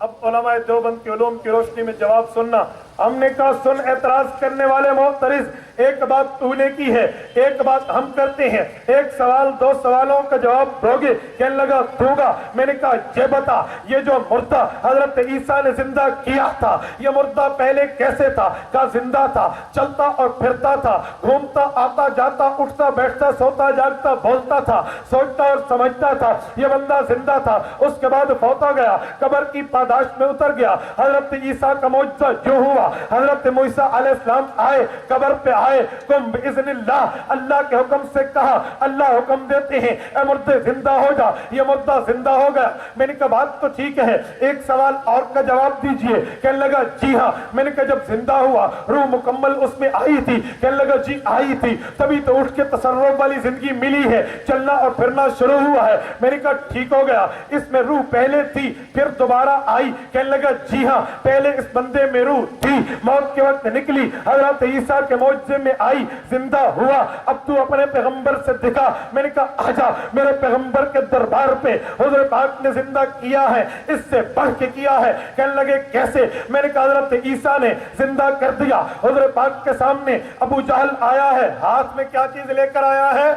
اب علماء دیوبند کے علوم کی روشنی میں جواب سننا۔ ہم نے کہا سن اعتراض کرنے والے محترز، ایک بات تو نے کی ہے، ایک بات ہم کرتے ہیں، ایک سوال دو سوالوں کا جواب دو گے؟ کہنے لگا دوں گا۔ میں نے کہا یہ بتا، یہ جو مردہ حضرت عیسیٰ نے زندہ کیا تھا، یہ مردہ پہلے کیسے تھا؟ کہا زندہ تھا، چلتا اور پھرتا تھا، گھومتا آتا جاتا، اٹھتا بیٹھتا، سوتا جاگتا، بولتا تھا، سوچتا اور سمجھتا تھا۔ یہ بندہ زندہ تھا، اس کے بعد فوت ہو گیا، قبر کی پاداش میں اتر گیا۔ حضرت عیسیٰ کا معجزہ جو ہوا، حضرت موسیٰ علیہ السلام آئے، قبر پہ آئے، تم باذن اللہ، اللہ کے حکم سے کہا، اللہ حکم دیتے ہیں اے مردے زندہ ہو جا، یہ مردہ زندہ ہو گیا۔ میں نے کہا بات تو ٹھیک ہے، ایک سوال اور کا جواب دیجئے۔ کہنے لگا جی ہاں۔ میں نے کہا جب زندہ ہوا روح مکمل اس میں آئی تھی؟ کہنے لگا جی آئی تھی، تبھی تو اٹھ کے تصرف والی زندگی ملی ہے، چلنا اور پھرنا شروع ہوا ہے۔ میں نے کہا ٹھیک ہو گیا، اس میں روح پہلے تھی پھر دوبارہ آئی؟ کہنے لگا جی ہاں، پہلے اس بندے میں روح تھی، موت کے وقت نکلی، حضرت عیسیٰ کے معجزے میں آئی، زندہ ہوا، اب تو اپنے پیغمبر سے دکھا۔ میں نے کہا آجا میرے پیغمبر کے دربار پہ، حضور پاک نے زندہ کیا ہے، اس سے بڑھ کے کیا ہے۔ کہنے لگے کیسے؟ میں نے کہا حضرت عیسیٰ نے زندہ کر دیا۔ حضور پاک کے سامنے ابو جہل آیا ہے، ہاتھ میں کیا چیز لے کر آیا ہے؟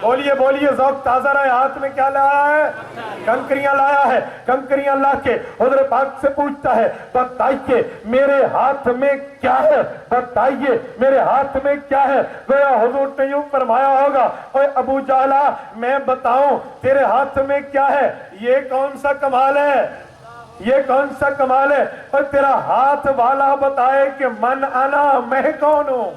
بولیے بولیے، ذوق تازہ رہے، ہاتھ میں کیا لایا ہے؟ کنکریاں لایا ہے۔ کنکریاں لا کے حضور پاک سے پوچھتا ہے بتائیے میرے ہاتھ میں کیا ہے، بتائیے میرے ہاتھ میں کیا ہے؟ گویا حضور نے یوں فرمایا ہوگا، اوے ابو جہلا میں بتاؤں تیرے ہاتھ میں کیا ہے؟ یہ کون سا کمال ہے، یہ کون سا کمال ہے؟ اور تیرا ہاتھ والا بتائے کہ من انا، میں کون ہوں؟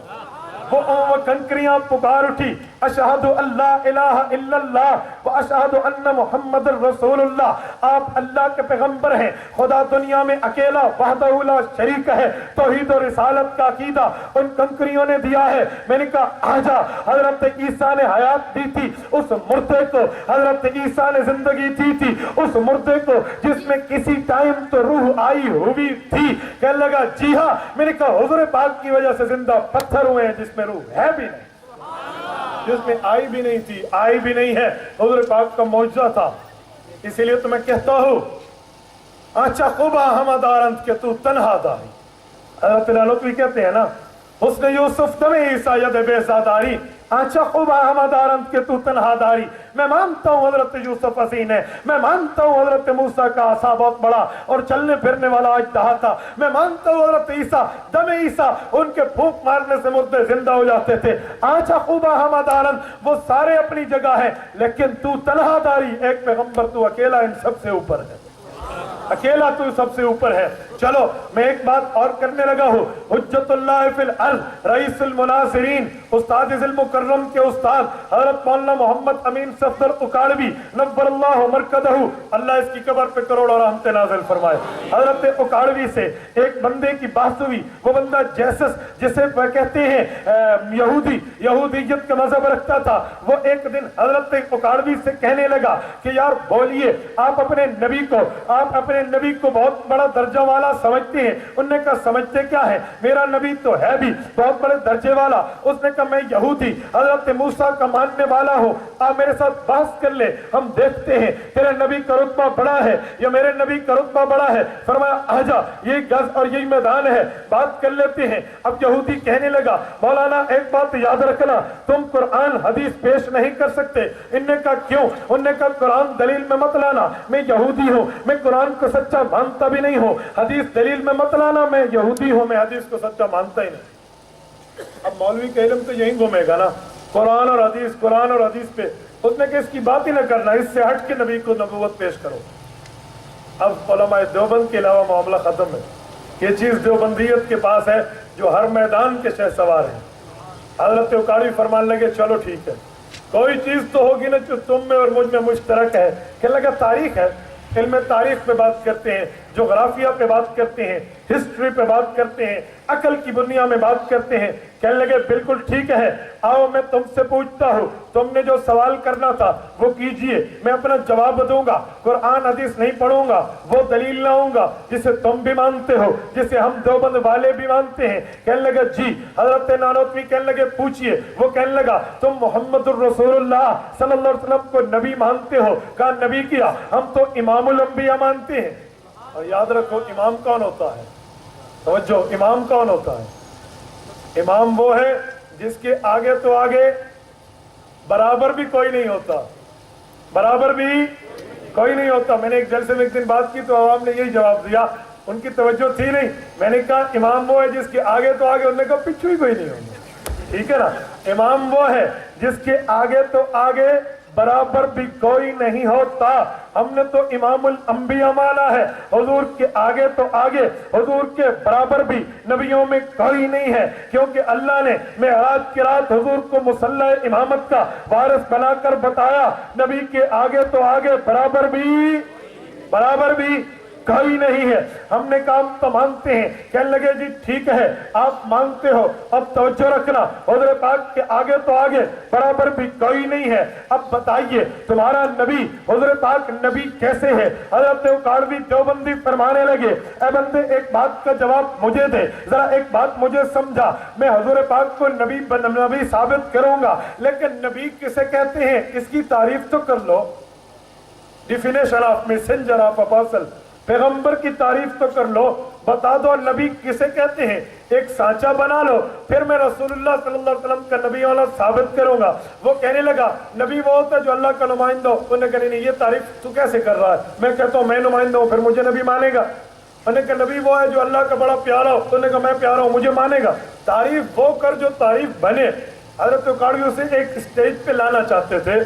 وہ کنکریاں پکار اٹھی، اشہد اللہ الہ الا اللہ و اشہد ان محمد رسول اللہ، آپ اللہ کے پیغمبر ہیں، خدا دنیا میں اکیلا وحدہ لا شریک ہے، توحید و رسالت کا عقیدہ ان کنکریوں نے دیا ہے۔ میں نے کہا آجا، حضرت عیسیٰ نے حیات دی تھی اس مردے کو، حضرت عیسیٰ نے زندگی دی تھی اس مردے کو جس میں کسی ٹائم تو روح آئی ہوئی تھی۔ کہنے لگا جی ہاں۔ میں نے کہا حضور پاک کی وجہ سے زندہ پتھر ہوئے ہیں جس میں روح ہے بھی نہیں، جس میں آئی بھی نہیں تھی، آئی بھی نہیں ہے، حضور پاک کا معجزہ تھا۔ اسی لیے تو میں کہتا ہوں آنچا خوبا ہمدارند کہ تو تنہا داری۔ حضرت نانوتوی کہتے ہیں نا، حسن یوسف تمہیں عیسیٰ ید بیزاداری، آنچا خوبا ہمدارند کہ تو تنہا داری۔ میں مانتا ہوں حضرت یوسف حسین ہے، میں مانتا ہوں حضرت موسیٰ کا عصا بہت بڑا اور چلنے پھرنے والا اژدہا تھا، میں مانتا ہوں حضرت عیسیٰ دم عیسیٰ ان کے پھونک مارنے سے مردے زندہ ہو جاتے تھے۔ آنچا خوبا ہمدارند، وہ سارے اپنی جگہ ہیں لیکن تو تنہا داری، ایک پیغمبر تو اکیلا ان سب سے اوپر ہے، اکیلا تو سب سے اوپر ہے۔ چلو میں ایک بات اور کرنے لگا ہوں، حجت اللہ فی الارض، رئیس المناصرین، استاد ذی المکرم کے استاد حضرت مولانا محمد امین صفدر اکاڑوی نور اللہ مرکزہ، اللہ اس کی قبر پہ کروڑوں رحمت نازل فرمائے۔ حضرت اکاڑوی سے ایک بندے کی بحث ہوئی، وہ بندہ جیسس جسے کہتے ہیں یہودی، یہودیت کا مذہب رکھتا تھا، وہ ایک دن حضرت اکاڑوی سے کہنے لگا کہ یار بولیے، آپ اپنے نبی کو بہت بڑا درجہ والا سمجھتے ہیں؟ انہوں نے کہا سمجھتے کیا ہے، میرا نبی تو ہے بھی بہت بڑے درجے والا۔ اس نے کہا میں یہودی حضرت موسیٰ کا ماننے والا ہوں، آپ میرے ساتھ بحث کر لے، ہم دیکھتے ہیں تیرے نبی کا رتبہ بڑا ہے یا میرے نبی کا رتبہ بڑا ہے۔ فرمایا آجا، یہ گز اور یہی میدان ہے، بات کر لیتے ہیں۔ اب یہودی کہنے لگا مولانا ایک بات یاد رکھنا، تم قرآن حدیث پیش نہیں کر سکتے۔ انہوں نے کہا کیوں؟ انہوں نے کہا قرآن دلیل میں مت لانا، میں یہودی ہوں، میں قرآن کو سچا مانتا بھی نہیں ہوں، حدیث دلیل میں مت لانا، میں یہودی ہوں، میں حدیث کو سچا مانتا ہی نہیں۔ اب مولوی کا علم تو یہی گھومے گا نا، قرآن اور حدیث پہ۔ اس نے کہ اس کی بات ہی نہ کرنا، اس سے ہٹ کے نبی کو نبوت پیش کرو۔ اب علماء دیوبند کے علاوہ معاملہ ختم ہے، یہ چیز دیوبندیت کے پاس ہے جو ہر میدان کے شہ سوار ہیں۔ حضرت اکاڑی فرمان لگے چلو ٹھیک ہے، کوئی چیز تو ہوگی نا جو تم میں اور مجھ میں مشترک ہے۔ کہنے لگا تاریخ ہے، علم تاریخ پہ بات کرتے ہیں، جغرافیہ پہ بات کرتے ہیں، ہسٹری پہ بات کرتے ہیں، عقل کی بنیاد میں بات کرتے ہیں۔ کہنے لگے بالکل ٹھیک ہے، آؤ میں تم سے پوچھتا ہوں، تم نے جو سوال کرنا تھا وہ کیجئے، میں اپنا جواب دوں گا، قرآن حدیث نہیں پڑھوں گا، وہ دلیل لاؤں گا جسے تم بھی مانتے ہو، جسے ہم دیوبند والے بھی مانتے ہیں۔ کہنے لگا جی۔ حضرت نانوتوی کہنے لگے پوچھئے۔ وہ کہنے لگا تم محمد الرسول اللہ صلی اللہ علیہ وسلم کو نبی مانتے ہو؟ کہا نبی کیا، ہم تو امام الانبیاء مانتے ہیں۔ اور یاد رکھو امام کون ہوتا ہے، توجہ، امام کون ہوتا ہے؟ امام وہ ہے جس کے آگے تو آگے برابر بھی کوئی نہیں ہوتا، برابر بھی کوئی نہیں ہوتا۔ میں نے ایک جلسے میں ایک دن بات کی تو عوام نے یہی جواب دیا، ان کی توجہ تھی نہیں۔ میں نے کہا امام وہ ہے جس کے آگے تو آگے، انہوں نے کہا پچھو ہی کوئی نہیں ہوگا، ٹھیک ہے نا۔ امام وہ ہے جس کے آگے تو آگے برابر بھی کوئی نہیں ہوتا۔ ہم نے تو امام الانبیاء مانا ہے، حضور کے آگے تو آگے، حضور کے برابر بھی نبیوں میں کوئی نہیں ہے، کیونکہ اللہ نے معراج کی رات حضور کو مصلی امامت کا وارث بنا کر بتایا، نبی کے آگے تو آگے برابر بھی کوئی نہیں ہے۔ ہم نے کام تو مانتے ہیں۔ کہنے لگے جی ٹھیک ہے آپ مانتے ہو، اب توجہ رکھنا، حضور پاک کے آگے تو آگے برابر بھی کوئی نہیں ہے، اب بتائیے تمہارا نبی حضور پاک نبی کیسے ہے؟ حضرت اکاڑوی دیوبندی فرمانے لگے اے بندے ایک بات کا جواب مجھے دے، ذرا ایک بات مجھے سمجھا، میں حضور پاک کو نبی ثابت کروں گا، لیکن نبی کسے کہتے ہیں اس کی تعریف تو کر لو، definition of messenger of apostle, پیغمبر کی تعریف تو کر لو، بتا دو نبی کسے کہتے ہیں، ایک سانچہ بنا لو، پھر میں رسول اللہ صلی اللہ علیہ وسلم کا نبی والا ثابت کروں گا۔ وہ کہنے لگا نبی وہ ہوتا ہے جو اللہ کا نمائندہ ہو۔ انہوں نے کہا نہیں یہ تعریف تو کیسے کر رہا ہے، میں کہتا ہوں میں نمائندہ ہوں، پھر مجھے نبی مانے گا۔ انہوں نے کہا نبی وہ ہے جو اللہ کا بڑا پیارا ہو۔ انہوں نے کہا میں پیارا ہوں، مجھے مانے گا۔ تعریف وہ کر جو تعریف بنے۔ حضرت اکاڑوی اسے ایک اسٹیج پہ لانا چاہتے تھے۔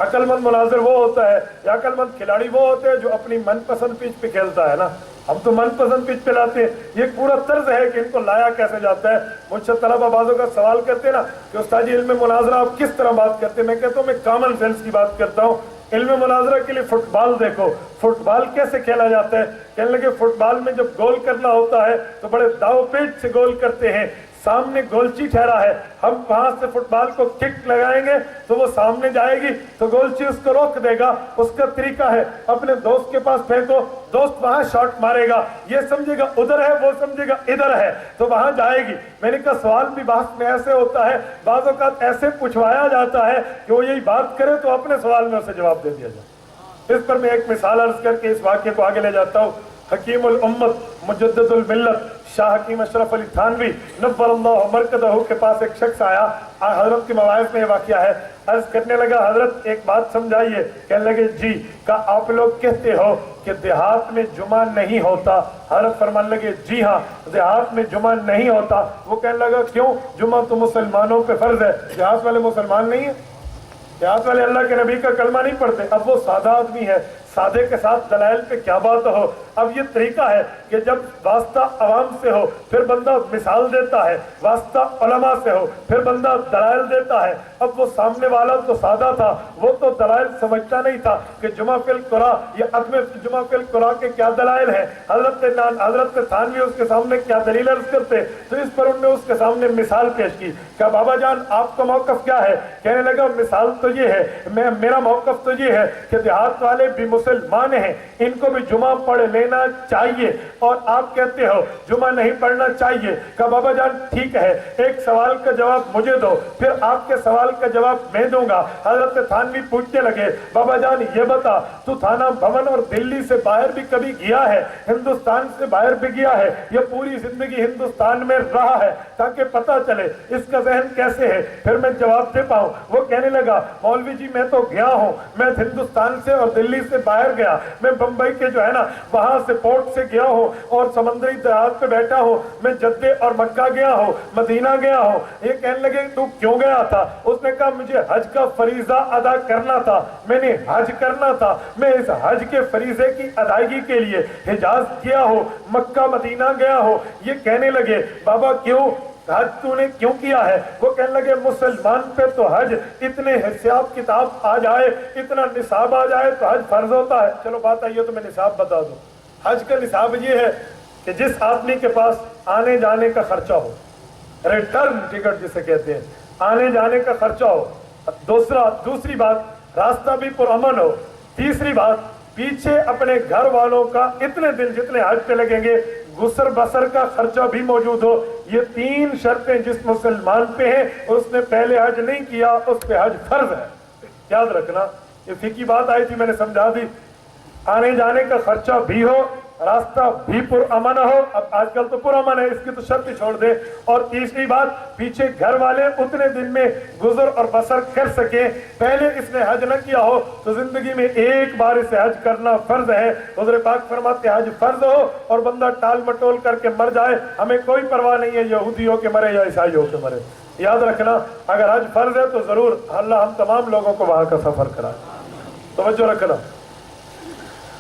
عقل مند مناظر وہ ہوتا ہے یا عقل مند کھلاڑی وہ ہوتے ہیں جو اپنی من پسند پچ پہ کھیلتا ہے نا، ہم تو من پسند پچ پہ لاتے ہیں. یہ پورا طرز ہے کہ ان کو لایا کیسے جاتا ہے. مجھ سے طلبہ بازوں کا سوال کرتے ہیں نا کہ استاد جی علم مناظرہ آپ کس طرح بات کرتے ہیں. میں کہتا ہوں میں کامن سینس کی بات کرتا ہوں. علم مناظرہ کے لیے فٹ بال دیکھو, فٹ بال کیسے کھیلا جاتا ہے. کہنے لگے فٹ بال میں جب گول کرنا ہوتا ہے تو بڑے داؤ پیچ سے گول کرتے ہیں. سامنے گولچی ٹھہرا ہے, ہم وہاں سے فٹ بال کو کک لگائیں گے تو وہ سامنے جائے گی تو گولچی اس کو روک دے گا. اس کا طریقہ ہے اپنے دوست کے پاس پھینکو, دوست وہاں شاٹ مارے گا, یہ سمجھے گا ادھر ہے, وہ سمجھے گا ادھر ہے, تو وہاں جائے گی. میں نے کہا سوال بھی بحث میں ایسے ہوتا ہے, بعض اوقات ایسے پوچھوایا جاتا ہے کہ وہ یہی بات کرے تو اپنے سوال میں اسے جواب دے دیا جائے. اس پر میں ایک مثال عرض کر کے اس واقعے کو آگے لے جاتا ہوں. حکیم الامت مجدد الملت شاہ حکیم اشرف علی تھانوی نور اللہ مرکزہ کے پاس ایک شخص آیا. حضرت کے مواعظ میں یہ واقعہ ہے. عرض کرنے لگا حضرت ایک بات سمجھائیے. کہنے لگے جی. کہا آپ لوگ کہتے ہو کہ دیہات میں جمعہ نہیں ہوتا. حضرت فرمانے لگے جی ہاں دیہات میں جمعہ نہیں ہوتا. وہ کہنے لگا کیوں؟ جمعہ تو مسلمانوں پہ فرض ہے, دیہات والے مسلمان نہیں ہیں, دیہات والے اللہ کے نبی کا کلمہ نہیں پڑھتے. اب وہ سادہ آدمی ہے, سادے کے ساتھ دلائل پہ کیا بات ہو. اب یہ طریقہ ہے کہ جب واسطہ عوام سے ہو پھر بندہ مثال دیتا ہے, واسطہ علماء سے ہو پھر بندہ دلائل دیتا ہے. اب وہ سامنے والا تو سادہ تھا, وہ تو دلائل سمجھتا نہیں تھا کہ جمعہ فی القرآ یا عدم جمعہ فی القرآ کے کیا دلائل ہیں. حضرت تھانوی اس کے سامنے کیا دلیل عرض کرتے تو اس پر انہوں نے اس کے سامنے مثال پیش کی. کہا بابا جان آپ کا موقف کیا ہے؟ کہنے لگا مثال تو یہ ہے, میرا موقف تو یہ ہے کہ دیہات والے بھی مسلمان ہیں, ان کو بھی جمعہ پڑھ لینا چاہیے اور آپ کہتے ہو جمعہ نہیں پڑھنا چاہیے. کہا بابا جان ٹھیک ہے, ایک سوال کا جواب مجھے دو پھر آپ کے سوال کا جواب میں دوں گا. حضرت تھانوی پوچھنے لگے بابا جان یہ بتا تو تھانہ بھون اور دلی سے باہر بھی کبھی گیا ہے, ہندوستان سے باہر بھی گیا ہے, یہ پوری زندگی ہندوستان میں رہا ہے تاکہ پتہ چلے اس کا ذہن کیسے ہے پھر میں جواب دے پاؤں. وہ کہنے لگا مولوی جی میں تو گیا ہوں, میں ہندوستان سے اور دلی سے باہر گیا, میں بمبئی کے جو ہے نا وہاں سے پورٹ سے گیا ہوں اور سمندری دریات پہ بیٹھا ہوں, میں جدے اور مکہ گیا ہوں, مدینہ گیا ہوں. یہ کہنے لگے تو کیوں گیا تھا؟ اس نے کہا مجھے حج کا فریضہ ادا کرنا تھا, میں نے حج کرنا تھا, میں اس حج کے فریضے کی ادائیگی کے لیے حجاز گیا ہوں, مکہ مدینہ گیا ہوں. یہ کہنے لگے بابا کیوں حج تو نے کیوں کیا ہے؟ وہ کہنے لگے مسلمان پہ تو حج اتنے حساب کتاب آ جائے, اتنا نصاب آ جائے تو حج فرض ہوتا ہے. چلو بات آئیے تو میں نصاب بتا دوں. حج کا نصاب یہ ہے کہ جس آدمی کے پاس آنے جانے کا خرچہ ہو, ریٹرن ٹکٹ جسے کہتے ہیں, آنے جانے کا خرچہ ہو. دوسری بات راستہ بھی پرامن ہو. تیسری بات پیچھے اپنے گھر والوں کا اتنے دن جتنے حج پہ لگیں گے گسر بسر کا خرچہ بھی موجود ہو. یہ تین شرطیں جس مسلمان پہ ہیں اس نے پہلے حج نہیں کیا اس پہ حج فرض ہے. یاد رکھنا یہ فقہی بات آئی تھی میں نے سمجھا دی. آنے جانے کا خرچہ بھی ہو, راستہ بھی پرامن ہو. اب آج کل تو پرامن ہے, اس کی تو شرط ہی چھوڑ دے. اور تیسری بات پیچھے گھر والے اتنے دن میں گزر اور بسر کر سکیں. پہلے اس نے حج نہ کیا ہو تو زندگی میں ایک بار اسے حج کرنا فرض ہے. حضور پاک فرماتے حج فرض ہو اور بندہ ٹال مٹول کر کے مر جائے ہمیں کوئی پرواہ نہیں ہے یہودی ہو کے مرے یا عیسائی ہو کے مرے. یاد رکھنا اگر حج فرض ہے تو ضرور اللہ ہم تمام لوگوں کو وہاں کا سفر کرائے. توجہ رکھنا.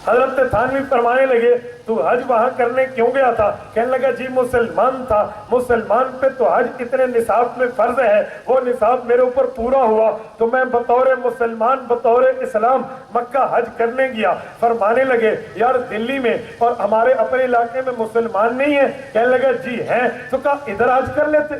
حضرت تھانوی فرمانے لگے تو حج وہاں کرنے کیوں گیا تھا؟ کہنے لگا جی مسلمان تھا, مسلمان پہ تو حج اتنے نصاب میں فرض ہے, وہ نصاب میرے اوپر پورا ہوا تو میں بطور مسلمان بطور اسلام مکہ حج کرنے گیا. فرمانے لگے یار دلی میں اور ہمارے اپنے علاقے میں مسلمان نہیں ہیں. کہنے لگا جی ہیں. تو کہا ادھر حج کر لیتے,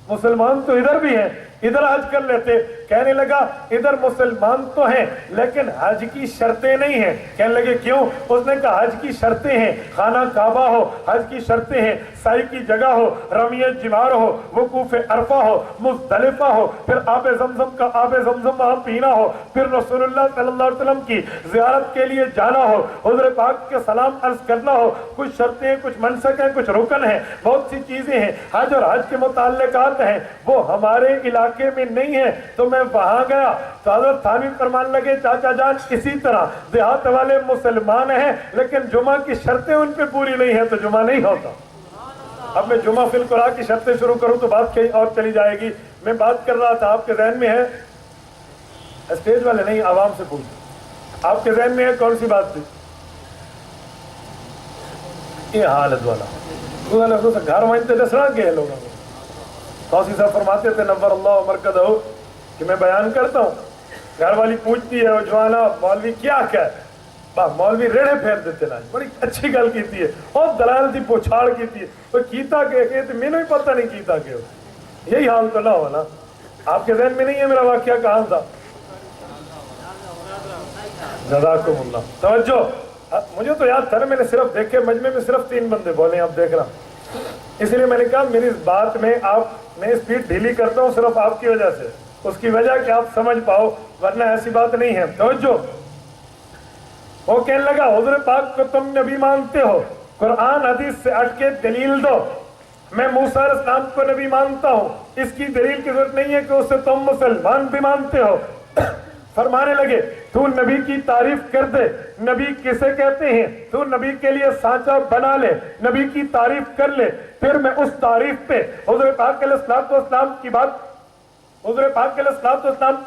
مسلمان تو ادھر بھی ہیں, ادھر حج کر لیتے. کہنے لگا ادھر مسلمان تو ہیں لیکن حج کی شرطیں نہیں ہیں. کہنے لگے کیوں؟ اس نے کہا حج کی شرطیں ہیں خانہ کعبہ ہو, حج کی شرطیں ہیں سعی کی جگہ ہو, رمیہ جمار ہو, وقوف عرفہ ہو, مزدلفہ ہو, پھر آب زمزم کا آب زمزم وہاں پینا ہو, پھر رسول اللہ صلی اللہ علیہ وسلم کی زیارت کے لیے جانا ہو, حضور پاک کے سلام عرض کرنا ہو. کچھ شرطیں, کچھ منسک ہیں, کچھ رکن ہیں, بہت سی چیزیں ہیں. حج اور حج کے متعلقات ہیں وہ ہمارے علاقے میں نہیں ہیں تو میں وہاں گیا. تو حضرت تھانوی فرمان لگے چاچا جان اسی طرح دیہات والے مسلمان ہیں لیکن جمعہ کی شرطیں ان پہ پوری نہیں ہیں تو جمعہ نہیں ہوتا. اب میں جمعہ فی القرآن کی شرطیں شروع کروں تو بات کہیں اور چلی جائے گی. میں بات کر رہا تھا, آپ کے ذہن میں ہے, اسٹیج والے نہیں عوام سے پوچھیں, آپ کے ذہن میں ہے کون سی بات تھی؟ یہ حالت والا گھر وہیں دسنا کہ لوگوں کو توسی صاحب فرماتے تھے نور اللہ مرکزہ کہ میں بیان کرتا ہوں، گھر والی پوچھتی ہے وہ جوانا مولوی کیا ہے، مولوی ریڑے پھیر دیتے نا، بڑی اچھی گل کیتی ہے اور دلائل دی پوچھاڑ کیتی ہے، تو کیتا کہ مینوں ہی پتہ نہیں کیتا کہ یہی حال تو نہ ہو نا، آپ کے ذہن میں نہیں ہے میرا واقعہ کہاں تھا؟ جزاکم اللہ توجہ، مجھے تو یاد تھا نا، میں نے صرف دیکھے مجمع میں صرف 3 بندے بولے، آپ دیکھ رہا، اس لیے میں نے کہا میری اس بات میں میں اسپیڈ ڈھیلی کرتا ہوں صرف آپ کی وجہ سے، اس کی وجہ کہ آپ سمجھ پاؤ، ورنہ ایسی بات نہیں ہے۔ توجہ، وہ کہنے لگا حضور پاک کو تم نبی مانتے ہو، قرآن حدیث سے ہٹ کے دلیل دو، میں موسیٰ علیہ السلام کو نبی مانتا ہوں، اس کی دلیل کی ضرورت نہیں ہے کہ اسے تم مسلمان بھی مانتے ہو۔ فرمانے لگے تو نبی کی تعریف کر دے، نبی کسے کہتے ہیں، تو نبی کے لیے سانچہ بنا لے، نبی کی تعریف کر لے، پھر میں اس تعریف پہ حضور پاک علیہ السلام کی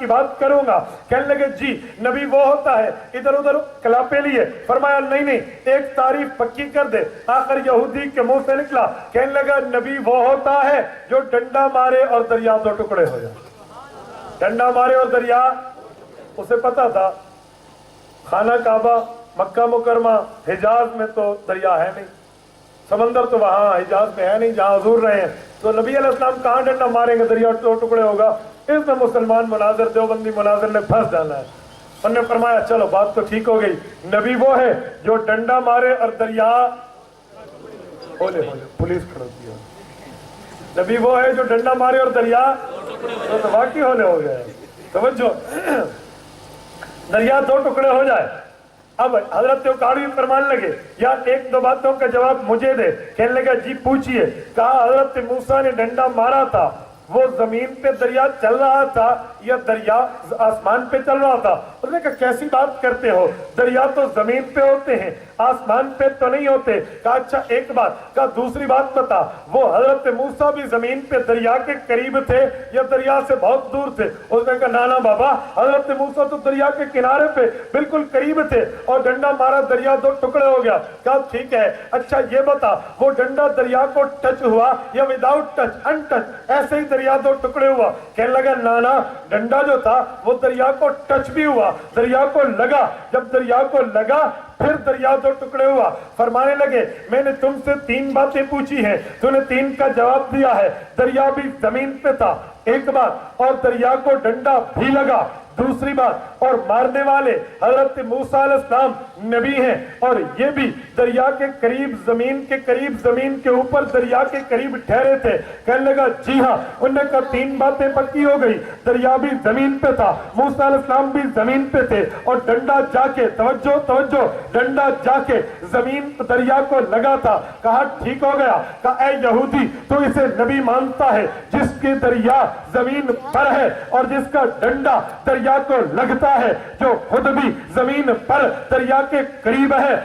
بات کروں گا۔ کہنے لگے جی نبی وہ ہوتا ہے، ادھر ادھر کلاپے لیے، فرمایا نہیں ایک تعریف پکی کر دے۔ آخر یہودی کے منہ سے نکلا، کہنے لگا نبی وہ ہوتا ہے جو ڈنڈا مارے اور دریا 2 ٹکڑے ہو جائے۔ ڈنڈا مارے اور دریا، اسے پتا تھا خانہ کعبہ مکہ مکرمہ حجاز میں تو دریا ہے نہیں، سمندر تو وہاں حجاز میں ہے نہیں جہاں حضور رہے ہیں، تو نبی علیہ السلام کہاں ڈنڈا ماریں گے، دریا 2 ٹکڑے ہوگا۔ اس میں مسلمان مناظر دیوبندی مناظر نے پھنس جانا ہے۔ انہوں نے فرمایا چلو بات تو ٹھیک ہو گئی، نبی وہ ہے جو ڈنڈا مارے اور دریا بولے پولیس کھڑوتی ہے، نبی وہ ہے جو ڈنڈا مارے اور دریا تو واقعی ہونے ہو گئے۔ توجہ، دریا 2 ٹکڑے ہو جائے۔ اب حضرت اکاڑوی فرمانے لگے یا 1-2 باتوں کا جواب مجھے دے۔ کہنے لگا جی پوچھئے۔ کہا حضرت موسیٰ نے ڈنڈا مارا تھا، وہ زمین پہ دریا چل رہا تھا یا دریا آسمان پہ چل رہا تھا؟ اس نے کہا کیسی بات کرتے ہو، دریا تو زمین پہ ہوتے ہیں، آسمان پہ تو نہیں ہوتے۔ کہا اچھا ایک بات، کہا دوسری بات بتا، وہ حضرت موسیٰ بھی زمین پہ دریا کے قریب تھے یا دریا سے بہت دور تھے؟ اس نے کہا نانا بابا، حضرت موسیٰ تو دریا کے کنارے پہ بالکل قریب تھے اور ڈنڈا مارا دریا 2 ٹکڑے ہو گیا۔ کہا ٹھیک ہے، اچھا یہ بتا وہ ڈنڈا دریا کو ٹچ ہوا یا وداؤٹ ٹچ، ان ٹچ ایسے ہی دریا 2 ٹکڑے ہوا؟ کہنے لگا نانا ڈنڈا جو تھا وہ دریا کو ٹچ بھی ہوا، دریا کو لگا، جب دریا کو لگا پھر دریا 2 ٹکڑے ہوا۔ فرمانے لگے میں نے تم سے 3 باتیں پوچھی ہیں، تو نے 3 کا جواب دیا ہے، دریا بھی زمین پہ تھا ایک بات، اور دریا کو ڈنڈا بھی لگا دوسری بات، اور مارنے والے حضرت موسیٰ علیہ السلام نبی ہیں اور یہ بھی دریا کے قریب، زمین کے قریب، زمین کے اوپر دریا کے قریب ٹھہرے تھے۔ کہنے لگا جی ہاں۔ انہوں نے کہا 3 باتیں پکی ہو گئی، دریا بھی زمین پہ تھا، موسیٰ علیہ السلام بھی زمین پہ تھے، اور ڈنڈا جا کے توجہ ڈنڈا جا کے زمین دریا کو لگا تھا۔ کہا ٹھیک ہو گیا۔ کہا اے یہودی تو اسے نبی مانتا ہے جس کی دریا زمین پر ہے اور جس کا ڈنڈا دریا کو لگتا ہے، جو خود بھی زمین پر دریا کے قریب ہے۔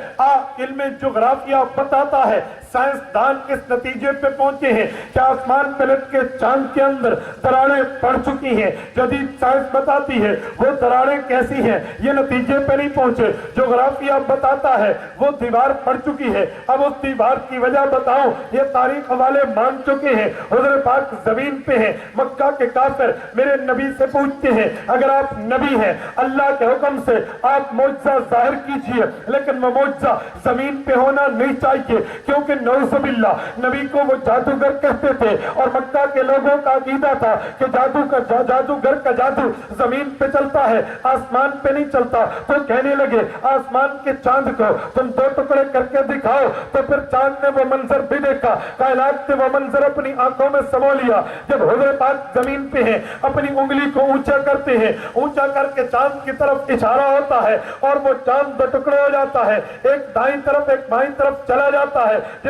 علم جغرافیہ بتاتا ہے، سائنسدان اس نتیجے پہ پہنچے ہیں کہ آسمان پلٹ کے چاند کے اندر دراڑیں پڑ چکی ہیں۔ جدید سائنس بتاتی ہے وہ دراڑیں کیسی ہیں، یہ نتیجے پہ نہیں پہنچے۔ جغرافیہ بتاتا ہے وہ دیوار پڑ چکی ہے، اب اس دیوار کی وجہ بتاؤں، یہ تاریخ والے مان چکے ہیں حضور پاک زمین پہ ہیں۔ مکہ کے کافر میرے نبی سے پوچھتے ہیں اگر آپ نبی ہیں اللہ کے حکم سے آپ معجزہ ظاہر کیجئے، لیکن وہ معجزہ زمین پہ ہونا نہیں چاہیے، کیونکہ نعوذ باللہ نبی کو وہ جادوگر کہتے تھے اور مکہ کے لوگوں کا عقیدہ تھا کہ جادوگر کا جادو زمین پہ چلتا ہے، آسمان پہ نہیں چلتا۔ تو کہنے لگے آسمان کے چاند کو تم 2 ٹکڑے کر کے دکھاؤ۔ تو پھر چاند نے وہ منظر بھی دیکھا، کائنات نے وہ منظر اپنی آنکھوں میں سمو لیا۔ جب حضور پاک زمین پہ ہیں اپنی انگلی کو اونچا کرتے ہیں، اونچا کر کے چاند کی طرف اشارہ ہوتا ہے اور وہ چاند 2 ٹکڑے ہو جاتا ہے، ایک دائیں طرف ایک بائیں طرف چلا جاتا ہے۔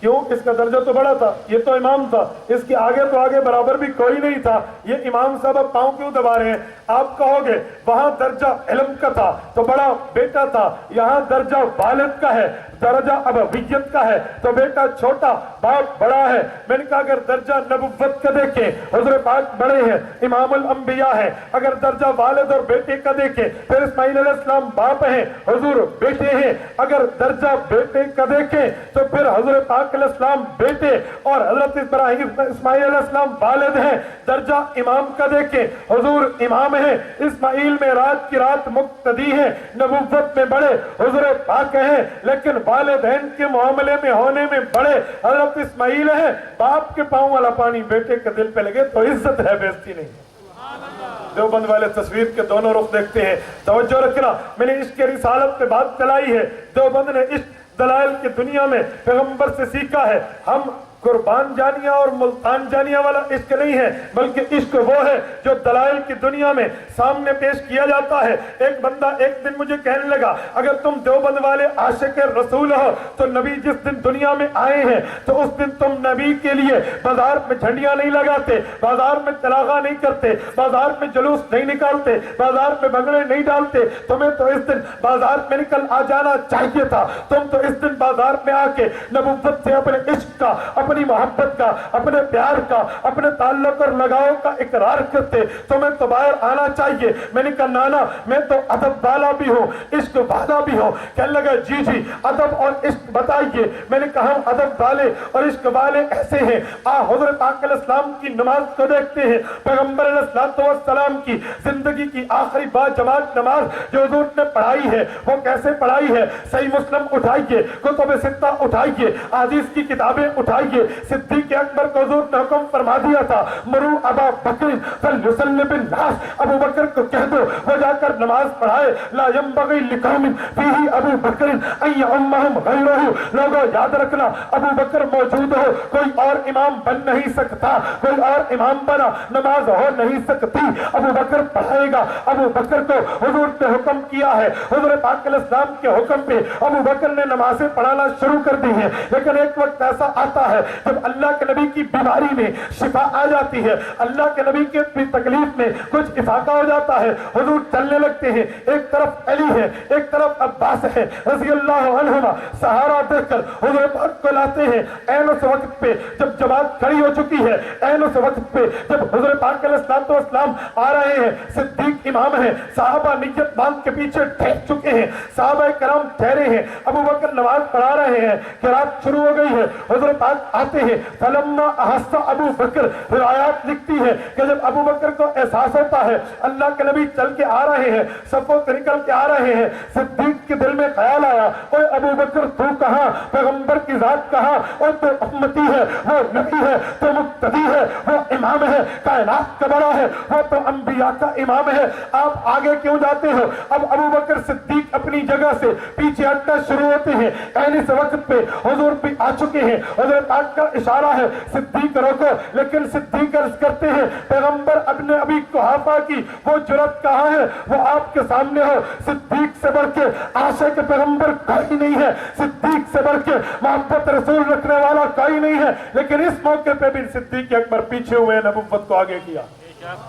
کیوں؟ اس کا درجہ تو بڑا تھا، یہ تو امام تھا، اس کے آگے تو آگے برابر بھی کوئی نہیں تھا، یہ امام صاحب اب پاؤں کیوں دبا رہے ہیں؟ آپ کہو گے وہاں درجہ علم کا تھا تو بڑا بیٹا تھا، یہاں درجہ والد کا ہے، درجہ ابویت کا ہے تو بیٹا چھوٹا، باپ بڑا ہے۔ میں نے کہا اگر درجہ نبوت کا دیکھیں حضور پاک بڑے ہیں، امام الانبیاء ہیں، اگر درجہ والد اور بیٹے کا دیکھیں پھر اسماعیل علیہ السلام باپ ہیں، حضور بیٹے ہیں، اگر درجہ بیٹے کا دیکھیں تو پھر حضور پاک علیہ السلام بیٹے اور حضرت اسماعیل علیہ السلام والد ہیں۔ درجہ امام کا دیکھیں حضور امام ہیں، اسماعیل میں رات کی رات مقتدی ہیں، نبوت میں بڑے حضور پاک ہیں، لیکن والدین کے معاملے میں ہونے میں بڑے حضرت اسماعیل ہیں۔ باپ کے پاؤں والا پانی بیٹے کے دل پہ لگے تو عزت ہے، بےزتی نہیں۔ دیوبند والے تصویر کے دونوں رخ دیکھتے ہیں، توجہ رکھنا، میں نے عشق رسالت پہ بات چلائی ہے، دیوبند نے عشق دلائل کی دنیا میں پیغمبر سے سیکھا ہے۔ ہم قربان جانیہ اور ملتان جانیہ والا عشق نہیں ہے، بلکہ عشق وہ ہے جو دلائل کی دنیا میں سامنے پیش کیا جاتا ہے۔ ایک بندہ ایک دن مجھے کہنے لگا اگر تم دیوبند والے عاشق رسول ہو تو نبی جس دن دنیا میں آئے ہیں تو اس دن تم نبی کے لیے بازار میں جھنڈیاں نہیں لگاتے، بازار میں چراغاں نہیں کرتے، بازار میں جلوس نہیں نکالتے، بازار میں بگڑے نہیں ڈالتے، تمہیں تو اس دن بازار میں نکل آ جانا چاہیے تھا۔ تم تو اس دن بازار میں آ کے نبوت سے اپنے عشق کا، اپنی محبت کا، اپنے پیار کا، اپنے تعلق اور لگاؤ کا اقرار کرتے، تمہیں تو باہر آنا چاہیے۔ میں نے کہا نانا میں تو ادب والا بھی ہوں، عشق والا بھی ہوں۔ کہنے لگا جی جی ادب اور عشق بتائیے۔ میں نے کہا ہم ادب والے اور عشق والے ایسے ہیں، حضرت پاک علیہ السلام کی نماز کو دیکھتے ہیں، پیغمبر علیہ السلام کی زندگی کی آخری با جماعت نماز جو حضور نے پڑھائی ہے وہ کیسے پڑھائی ہے؟ صحیح مسلم اٹھائیے، کتب ستہ اٹھائیے، حدیث کی کتابیں اٹھائیے۔ صدیق اکبر کو حضور نے حکم فرما دیا تھا مرو ابا بکر فلیصلی بالناس، ابو بکر کو کہہ دو وہ جا کر نماز پڑھائے۔ لا ينبغي لقوم فيه ابو بکر ان يؤمهم غیرہ، لوگوں یاد رکھنا ابو بکر موجود ہو کوئی اور امام بن نہیں سکتا، کوئی اور امام بنا نماز ہو نہیں سکتی، ابو بکر پڑھائے گا۔ ابو بکر کو حضور نے حکم کیا ہے، حضور پاک علیہ السلام کے حکم پہ ابو بکر نے نمازیں پڑھانا شروع کر دی ہیں۔ لیکن ایک وقت ایسا آتا ہے جب اللہ کے نبی کی بیماری میں شفا آ جاتی ہے، اللہ کے نبی کے تکلیف میں کچھ افاقہ ہو جاتا ہے، حضور چلنے لگتے ہیں، ایک طرف علی ہے ایک طرف عباس ہے رضی اللہ عنہما، سہارا دے کر حضور پاک کو لاتے ہیں۔ عین اس وقت پہ جب جماعت کھڑی ہو چکی ہے، عین اس وقت پہ جب حضور پاک علیہ السلام آ رہے ہیں، صدیق امام ہیں، صحابہ نیت باندھ کے پیچھے ٹھہر چکے ہیں، صحابہ کرام ٹھہرے ہیں، ابو بکر نماز پڑھا رہے ہیں، قرات شروع ہو گئی ہے، حضور پاک آتے ہیں۔ فلما احس ابو بکر، روایات لکھتی ہے کہ جب ابو بکر کو احساس ہوتا ہے اللہ کے نبی چل کے آ رہے ہیں، صفوں سے نکل کے آ رہے ہیں، صدیق کے دل میں خیال آیا اوے ابو بکر تو کہاں، پیغمبر کی ذات کہاں، اور تو امتی ہے، وہ نبی ہے، تو مقتدی ہے، وہ امام ہے، کائنات کا بڑا ہے، وہ تو انبیاء کا امام ہے، آپ آگے کیوں جاتے ہو؟ اب ابو بکر صدیق اپنی جگہ سے پیچھے ہٹنا شروع ہوتے ہیں۔ عین اس وقت پہ حضور بھی آ چکے ہیں، حضور پاک کا اشارہ ہے صدیق روکو، لیکن صدیق عرض کرتے ہیں پیغمبر ابن ابی قحافہ کی وہ جرأت کہاں ہے وہ آپ کے سامنے ہو۔ صدیق سے بڑھ کے عاشق پیغمبر کوئی نہیں ہے، صدیق سے بڑھ کے محبت رسول رکھنے والا کوئی نہیں ہے، لیکن اس موقع پہ بھی صدیق اکبر پیچھے ہوئے، نبوت کو آگے کیا۔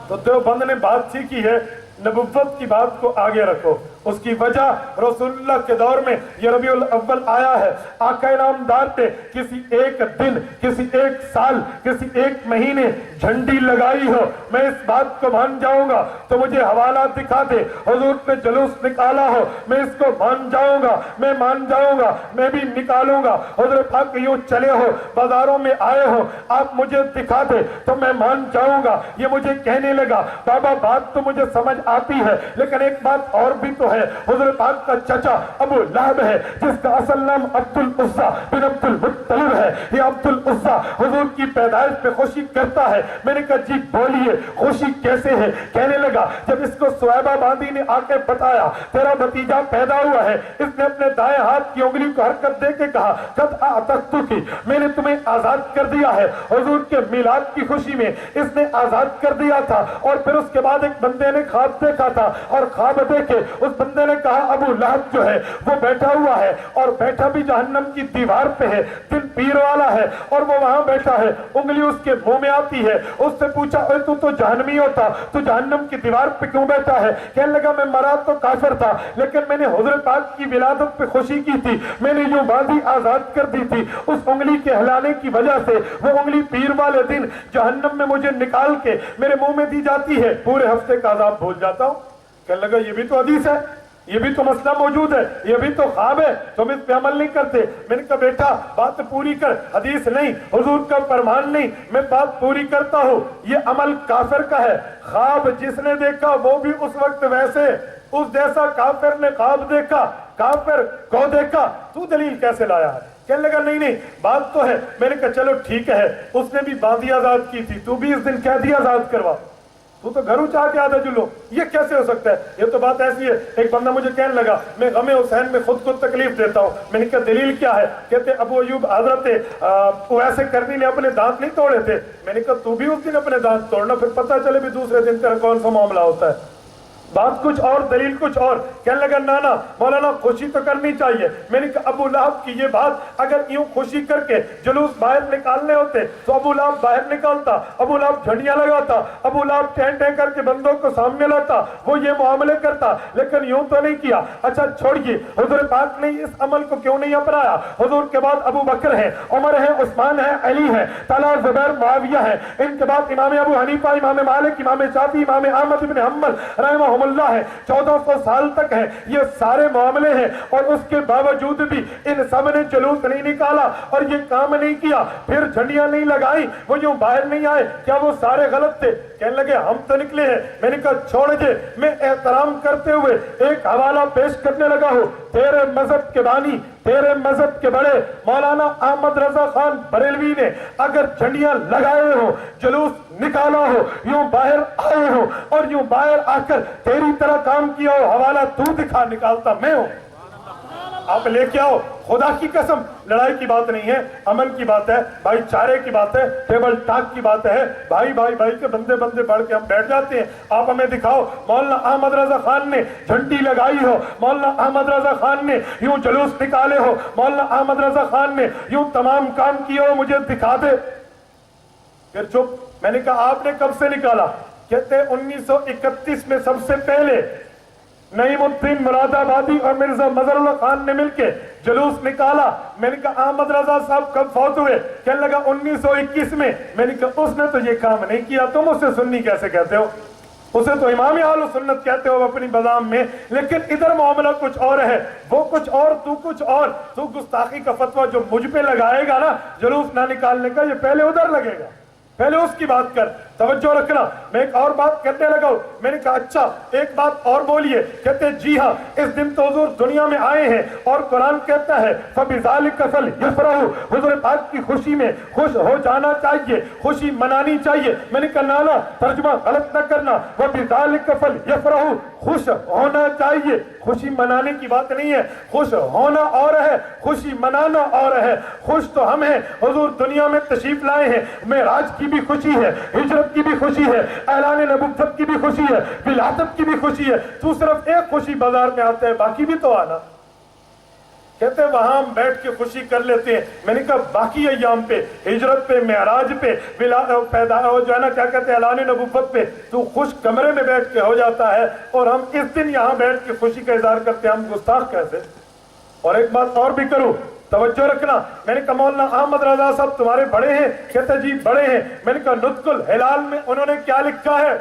تو دیوبند نے بات سیکھی ہے نبوت کی بات کو آگے رکھو۔ اس کی وجہ رسول اللہ کے دور میں یہ ربیع الاول آیا ہے، آقا انعامدار نے کسی ایک دن، کسی ایک سال، کسی ایک مہینے جھنڈی لگائی ہو، میں اس بات کو مان جاؤں گا تو مجھے حوالہ دکھا دے، حضور نے جلوس نکالا ہو میں اس کو مان جاؤں گا، میں مان جاؤں گا، میں بھی نکالوں گا، حضور پاک یوں چلے ہو بازاروں میں آئے ہو آپ مجھے دکھا دے تو میں مان جاؤں گا۔ یہ مجھے کہنے لگا بابا بات تو مجھے سمجھ آتی ہے لیکن ایک بات اور بھی تو ہے، حضور پاک کا چچا ابو لہب ہے جس کا اصل نام عبد العزیٰ بن عبد المطلب ہے، یہ عبد العزیٰ حضور کی پیدائش پہ خوشی کرتا ہے۔ میں نے کہا جی بولیے خوشی کیسے ہے؟ کہنے لگا جب اس کو سویبہ باندی نے آ کے بتایا تیرا بھتیجا پیدا ہوا ہے، اس نے اپنے دائیں ہاتھ کی انگلی کو حرکت دے کے کہا قد اعتقتکی، میں نے تمہیں آزاد کر دیا ہے۔ حضور کے میلاد کی خوشی میں اس نے آزاد کر دیا تھا، اور پھر اس کے بعد ایک بندے نے خواب دیکھا تھا اور خواب دیکھے اس بندے نے کہا ابو لہب جو ہے وہ بیٹھا ہوا ہے اور بیٹھا بھی جہنم کی دیوار پہ ہے, دل پیر والا ہے اور وہ وہاں بیٹھا ہے, انگلی اس کے منہ میں آتی ہے. اس سے پوچھا اے تو جہنمی ہوتا, تو جہنم کی دیوار پہ کیوں بیٹھا ہے؟ کہنے لگا میں مرا تو کافر تھا لیکن میں نے حضور پاک کی ولادت پہ خوشی کی تھی, میں نے یوں باندھی آزاد کر دی تھی. اس انگلی کے ہلانے کی وجہ سے وہ انگلی پیر والے دن جہنم میں مجھے نکال کے میرے منہ میں دی جاتی ہے, پورے ہفتے کا عذاب بھول جاتا ہوں. کہنے لگا یہ بھی تو حدیث ہے, یہ بھی تو مسئلہ موجود ہے, یہ بھی تو خواب ہے, تم اس پہ عمل نہیں کرتے. میں نے کہا بیٹا بات پوری کر, حدیث نہیں, حضور کا فرمان نہیں, میں بات پوری کرتا ہوں. یہ عمل کافر کا ہے. خواب جس نے دیکھا وہ بھی اس وقت ویسے اس جیسا کافر نے خواب دیکھا, کافر کو دیکھا, تو دلیل کیسے لایا ہے؟ کہنے لگا نہیں بات تو ہے. میں نے کہا چلو ٹھیک ہے, اس نے بھی باندھی آزاد کی تھی, تو بھی اس دن قیدی آزاد کروا, تو گھروں چاہ کے آدھا جلو, یہ کیسے ہو سکتا ہے؟ یہ تو بات ایسی ہے. ایک بندہ مجھے کہنے لگا میں غم حسین میں خود کو تکلیف دیتا ہوں. میں نے کہا دلیل کیا ہے؟ کہتے ابو ایوب حضرت ویسے کرنی نے اپنے دانت نہیں توڑے تھے. میں نے کہا تو بھی اس دن اپنے دانت توڑنا, پھر پتہ چلے بھی دوسرے دن تیرا کون سا معاملہ ہوتا ہے. بات کچھ اور دلیل کچھ اور. کہنے لگا نانا مولانا خوشی تو کرنی چاہیے. میں نے کہا ابو لہب کی یہ بات اگر یوں خوشی کر کے جلوس باہر نکالنے ہوتے تو ابو لہب باہر نکالتا, ابو لہب جھنڈیاں لگاتا, ابو لہب ٹین ٹین کر کے بندوں کو سامنے لاتا, وہ یہ معاملے کرتا, لیکن یوں تو نہیں کیا. اچھا چھوڑیے, حضور پاک نے اس عمل کو کیوں نہیں اپنایا؟ حضور کے بعد ابو بکر ہے, عمر ہے, عثمان ہے, علی ہے, طلحہ, زبیر, معاویہ ہے. ان کے بعد امام ابو حنیفہ, امام مالک, امام شافعی, امام احمد بن حنبل رحمہ اللہ ہے. 1400 سال تک ہے, یہ سارے معاملے ہیں, اور اس کے باوجود بھی ان سب نے جلوس نہیں نکالا اور یہ کام نہیں کیا, پھر جھنڈیاں نہیں لگائی, وہ یوں باہر نہیں آئے. کیا وہ سارے غلط تھے؟ کہنے لگے ہم تو نکلے ہیں. میں نے کہا چھوڑیے, میں احترام کرتے ہوئے ایک حوالہ پیش کرنے لگا ہوں. تیرے مذہب کے بانی, تیرے مذہب کے بڑے مولانا احمد رضا خان بریلوی نے اگر جھنڈیاں لگائے ہو, جلوس نکالا ہو, یوں باہر آئے ہو اور یوں باہر آ کر تیری طرح کام کیا ہو, حوالہ تو دکھا, نکالتا میں ہوں. آپ لے کے آؤ. خدا کی قسم لڑائی کی بات نہیں ہے, عمل کی بات ہے, بھائی چارے کی بات ہے, ٹیبل ٹاک کی بات ہے. بھائی بھائی بھائی کے بندے بڑھ کے ہم بیٹھ جاتے ہیں. آپ ہمیں دکھاؤ مولانا احمد رضا خان نے جھنڈی لگائی ہو, مولانا احمد رضا خان نے یوں جلوس نکالے ہو, مولانا احمد رضا خان نے یوں تمام کام کیے ہو, مجھے دکھا دے. پھر چپ. میں نے کہا آپ نے کب سے نکالا؟ کہتے 1931 میں سب سے پہلے نعیم الدین مراد آبادی اور مرزا مظہر اللہ خان نے مل کے جلوس نکالا. میں نے کہا احمد رضا صاحب کب فوت ہوئے؟ کہنے لگا 1921 میں. میں نے کہا اس نے تو یہ کام نہیں کیا, تم اسے سنی کیسے کہتے ہو؟ اسے تو امام اہل سنت کہتے ہو اپنی بزام میں, لیکن ادھر معاملہ کچھ اور ہے, وہ کچھ اور, تو کچھ اور. تو گستاخی کا فتویٰ جو مجھ پہ لگائے گا نا جلوس نہ نکالنے کا, یہ پہلے ادھر لگے گا, پہلے اس کی بات کر. توجہ رکھنا, میں ایک اور بات کرنے لگا ہوں. میں نے کہا اچھا ایک بات اور بولیے. کہتے جی ہاں, اس دن تو حضور دنیا میں آئے ہیں اور قرآن کہتا ہے فَبِذَلِكَ فَلْيَفْرَحُوا, حضور پاک کی خوشی میں خوش ہو جانا چاہیے, خوشی منانی چاہیے. میں نے کہا نانا ترجمہ غلط نہ کرنا, وَبِذَلِكَ فَلْيَفْرَحُوا, خوش ہونا چاہیے, خوشی منانے کی بات نہیں ہے. خوش ہونا اور ہے, خوشی منانا اور ہے. خوش تو ہم ہیں, حضور دنیا میں تشریف لائے ہیں, معراج کی بھی خوشی ہے, ہجرت کی بھی خوشی ہے, اعلان نبوت کی بھی خوشی ہے, ولادت کی بھی خوشی ہے. تو صرف ایک خوشی بازار میں آتا ہے, باقی بھی تو آنا. کہتے ہیں وہاں ہم بیٹھ کے خوشی کر لیتے ہیں. میں نے کہا باقی ایام پہ, ہجرت پہ, معراج پہ, پیدا جو ہے نا کیا کہتے ہیں اعلان نبوت پہ, تو خوش کمرے میں بیٹھ کے ہو جاتا ہے, اور ہم اس دن یہاں بیٹھ کے خوشی کا اظہار کرتے ہیں. ہم گستاخ کیسے؟ اور ایک بات اور بھی کروں, توجہ رکھنا. میں نے کہا مولانا احمد رضا صاحب تمہارے بڑے ہیں؟ کہتے جی بڑے ہیں. میں نے کہا نطق الہلال میں انہوں نے کیا لکھا ہے؟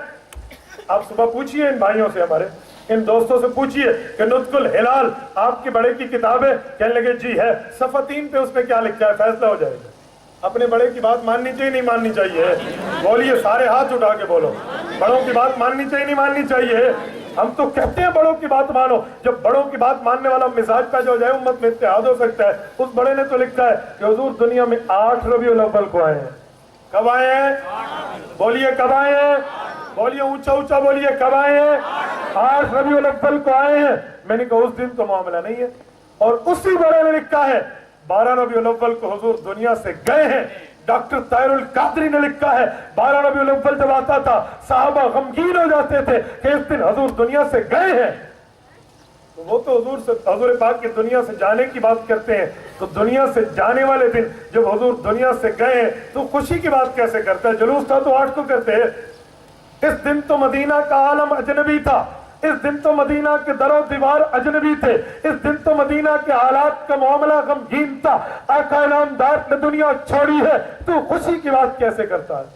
آپ صبح پوچھئے ان بھائیوں سے, ہمارے ان دوستوں سے پوچھئے کہ نطق الہلال آپ کے بڑے کی کتاب ہے؟ کہنے لگے جی ہے. صفحہ 3 پہ اس میں کیا لکھا ہے؟ فیصلہ ہو جائے گا. اپنے بڑے کی بات ماننی چاہیے نہیں ماننی چاہیے؟ بولیے, سارے ہاتھ اٹھا کے بولو. بڑوں کی بات ماننی چاہیے نہیں ماننی چاہیے؟ ہم تو کہتے ہیں بڑوں کی بات مانو, جب بڑوں کی بات ماننے والا مزاج کا جو جائے امت میں اتحاد ہو سکتا ہے. اس بڑے نے تو لکھا ہے کہ حضور دنیا میں 8 ربیع الاول کو آئے ہیں. کب آئے ہیں؟ بولیے کب آئے ہیں؟ بولیے اونچا اونچا بولیے, کب آئے ہیں؟ 8 ربیع الاول کو آئے ہیں. میں نے کہا اس دن تو معاملہ نہیں ہے. اور اسی بڑے نے لکھا ہے 12 ربیع الاول کو حضور دنیا سے گئے ہیں. ڈاکٹر طاہر القادری نے لکھا ہے 12 ربیع الاول جب آتا تھا صحابہ غمگین ہو جاتے تھے کہ اس دن حضور دنیا سے گئے ہیں. وہ تو حضور پاک کی دنیا سے جانے کی بات کرتے ہیں، تو دنیا سے جانے والے دن جب حضور دنیا سے گئے تو خوشی کی بات کیسے کرتا ہے؟ جلوس تھا تو 8 کو کرتے ہیں۔ اس دن تو مدینہ کا عالم اجنبی تھا، اس دن تو مدینہ کے در و دیوار اجنبی تھے، اس دن تو مدینہ کے حالات کا معاملہ غمگین تھا، آقا انعامدار نے دنیا چھوڑی ہے، تو خوشی کی بات کیسے کرتا ہے؟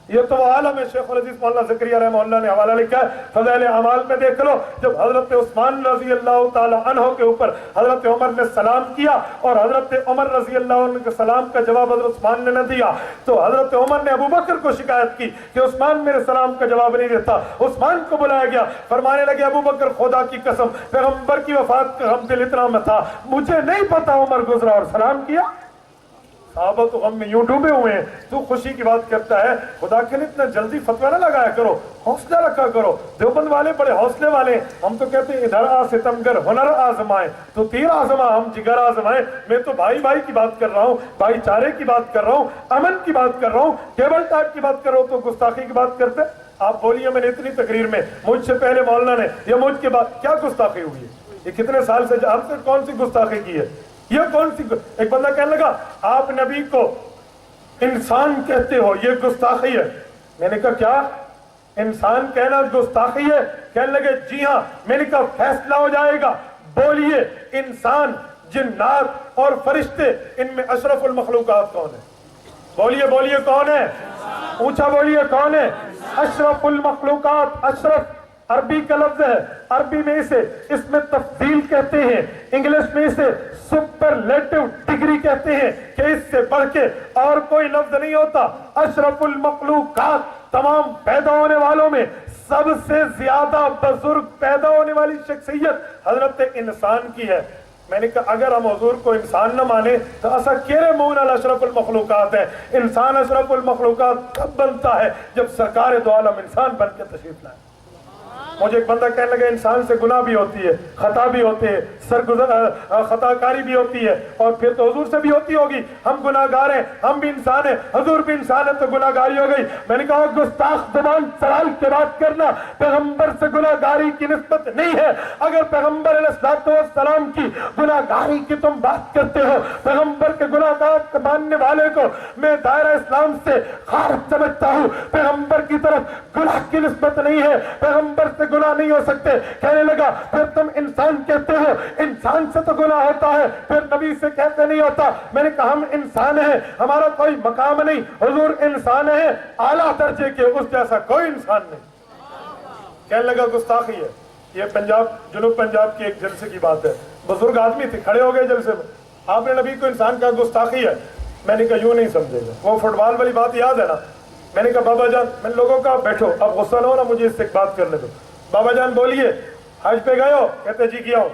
یہ تو وہ عالم ہے۔ شیخ العزیز مولانا زکریا رحمہ اللہ نے حوالہ لکھا ہے فضائل اعمال میں، دیکھ لو، جب حضرت عثمان رضی اللہ تعالی عنہ کے اوپر حضرت عمر نے سلام کیا اور حضرت عمر رضی اللہ عنہ کے سلام کا جواب حضرت عثمان نے نہ دیا، تو حضرت عمر نے ابو بکر کو شکایت کی کہ عثمان میرے سلام کا جواب نہیں دیتا۔ عثمان کو بلایا گیا، فرمانے لگے ابو بکر خدا کی قسم پیغمبر کی وفات کا غم دل اتنا میں تھا، مجھے نہیں پتا عمر گزرا اور سلام کیا۔ صحابہ تو غم میں یوں ڈوبے ہوئے ہیں، تو خوشی کی بات کرتا ہے۔ خدا کے لیے اتنا جلدی فتویٰ نہ لگایا کرو، حوصلہ رکھا کرو۔ دیوبند والے بڑے حوصلے والے ہیں، ہم تو کہتے ہیں ادھر آ ستمگر ہنر آزمائے، تو تیر آزما ہم جگر آزمائے۔ میں تو بھائی بھائی کی بات کر رہا ہوں، بھائی چارے کی بات کر رہا ہوں، امن کی بات کر رہا ہوں، ٹیبل ٹاک کی بات کر رہا ہوں، تو گستاخی کی بات کرتے؟ آپ بولیے، میں نے اتنی تقریر میں مجھ سے پہلے مولانا نے یا مجھ کے بعد کیا گستاخی ہوئی ہے؟ یہ کتنے سال سے ہم سے کون سی گستاخی کی ہے؟ یہ کون سی؟ ایک بندہ کہنے لگا آپ نبی کو انسان کہتے ہو، یہ گستاخی ہے۔ میں نے کہا کیا انسان کہنا گستاخی ہے؟ کہنے لگے جی ہاں۔ میں نے کہا فیصلہ ہو جائے گا، بولیے انسان، جنات اور فرشتے، ان میں اشرف المخلوقات کون ہے؟ بولیے بولیے کون ہے؟ اونچا بولیے کون ہے؟ اشرف المخلوقات۔ اشرف عربی کا لفظ ہے، عربی میں اسے اس میں تفضیل کہتے ہیں، انگلش میں اسے سپرلیٹو ڈگری کہتے ہیں کہ اس سے بڑھ کے اور کوئی لفظ نہیں ہوتا۔ اشرف المخلوقات، تمام پیدا ہونے والوں میں سب سے زیادہ بزرگ پیدا ہونے والی شخصیت حضرت انسان کی ہے۔ میں نے کہا اگر ہم حضور کو انسان نہ مانے تو ایسا کیرے مون اشرف المخلوقات ہے؟ انسان اشرف المخلوقات کب بنتا ہے؟ جب سرکار دو عالم انسان بن کے تشریف لائے۔ مجھے ایک بندہ کہنے لگا انسان سے گناہ بھی ہوتی ہے، خطا بھی ہوتے ہیں، خطا کاری بھی ہوتی ہے، اور پھر تو حضور سے بھی ہوتی ہوگی، ہم گناہ گار ہیں، ہم بھی انسان ہیں، حضور بھی انسان ہے، تو گناہ گاری ہو گئی۔ میں نے کہا گستاخ زبان چلال کے بات کرنا پیغمبر سے گناہ گاری کی نسبت نہیں ہے۔ اگر پیغمبر علیہ السلام کی گناہ گاری کی تم بات کرتے ہو، پیغمبر کے گناہ گار ماننے والے کو میں دائرہ اسلام سے خارج سمجھتا ہوں۔ پیغمبر کی طرف گناہ کی نسبت نہیں ہے، پیغمبر سے گناہ نہیں ہو سکتے۔ کہنے لگا پھر تم انسان کہتے ہو، انسان سے تو گناہ ہوتا ہے، پھر نبی سے کہتے نہیں ہوتا۔ میں نے کہا ہم انسان ہیں، ہمارا کوئی مقام نہیں، حضور انسان ہے اعلیٰ درجے کے، اس جیسا کوئی انسان نہیں۔ کہنے لگا گستاخی ہے۔ یہ پنجاب، جنوب پنجاب کی ایک جلسے کی بات ہے، بزرگ آدمی تھے، کھڑے ہو گئے جلسے میں، آپ نے نبی کو انسان کہا گستاخی ہے۔ میں نے کہا یوں نہیں سمجھے گا، وہ فٹ بال والی بات یاد ہے نا؟ میں نے کہا بابا جان، میں نے لوگوں کا بیٹھو، اب غصہ نہ ہونا، مجھے اس سے بات کرنے دو۔ بابا جان بولیے حج پہ گئے ہو؟ کہتے جی کیا ہو۔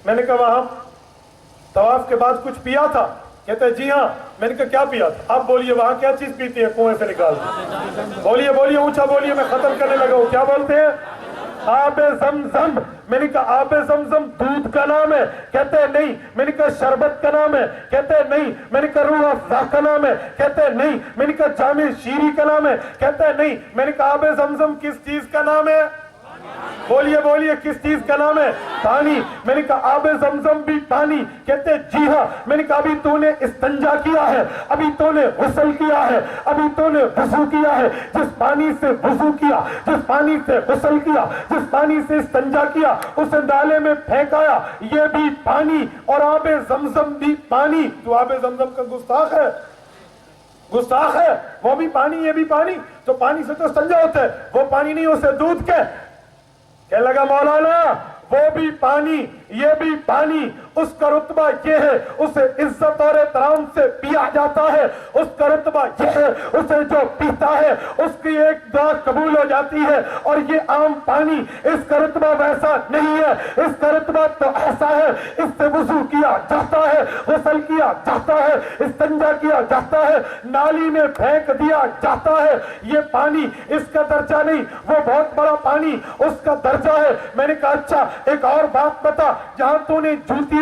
میں نے کہا وہاں طواف کے بعد کچھ پیا تھا؟ کہتے جی ہاں۔ میں نے کہا کیا پیا تھا؟ آپ بولیے وہاں کیا چیز پیتی ہے کنویں سے نکال کے؟ بولیے بولیے اونچا بولیے، میں ختم کرنے لگا ہوں۔ کیا بولتے ہیں؟ آب زمزم۔ میں نے کہا آب زمزم دودھ کا نام ہے؟ کہتے ہیں نہیں۔ میں نے کہا شربت کا نام ہے؟ کہتے ہیں نہیں۔ میں نے کہا روح افزا کا نام ہے؟ کہتے ہیں نہیں۔ میں نے کہا جامع شیری کا نام ہے؟ کہتے ہیں نہیں۔ میں نے کہا آب زمزم کس چیز کا نام ہے؟ بولیے بولیے کس چیز کا نام ہے؟ پانی۔ میں نے کہا آب زمزم بھی پانی؟ کہتے جی ہاں۔ میں نے کہا ابھی تو نے استنجا کیا ہے، ابھی تو نے غسل کیا ہے، ابھی تو نے وضو کیا ہے، جس پانی سے وضو کیا، جس پانی سے غسل کیا، جس پانی سے استنجا کیا، اسے نالے میں پھینکایا، یہ بھی پانی، اور آب زمزم بھی پانی۔ تو آب زمزم کا گستاخ ہے، گستاخ ہے، وہ بھی پانی یہ بھی پانی۔ تو پانی سے تو استنجا ہوتا ہے، وہ پانی نہیں، اسے دودھ کہنے لگا مولانا وہ بھی پانی یہ بھی پانی، اس کا رتبہ یہ ہے، اسے عزت اور احترام سے پیا جاتا ہے، اس کا رتبہ یہ ہے، اسے جو پیتا ہے اس کی ایک دعا قبول ہو جاتی ہے، اور یہ عام پانی، اس کا رتبہ ویسا نہیں ہے، اس کا رتبہ تو ایسا ہے، اس سے وضو کیا جاتا ہے، غسل کیا جاتا ہے، استنجا کیا جاتا ہے، نالی میں پھینک دیا جاتا ہے، یہ پانی، اس کا درجہ نہیں، وہ بہت بڑا پانی، اس کا درجہ ہے۔ میں نے کہا اچھا ایک اور بات بتا، جہاں تو نے جوتی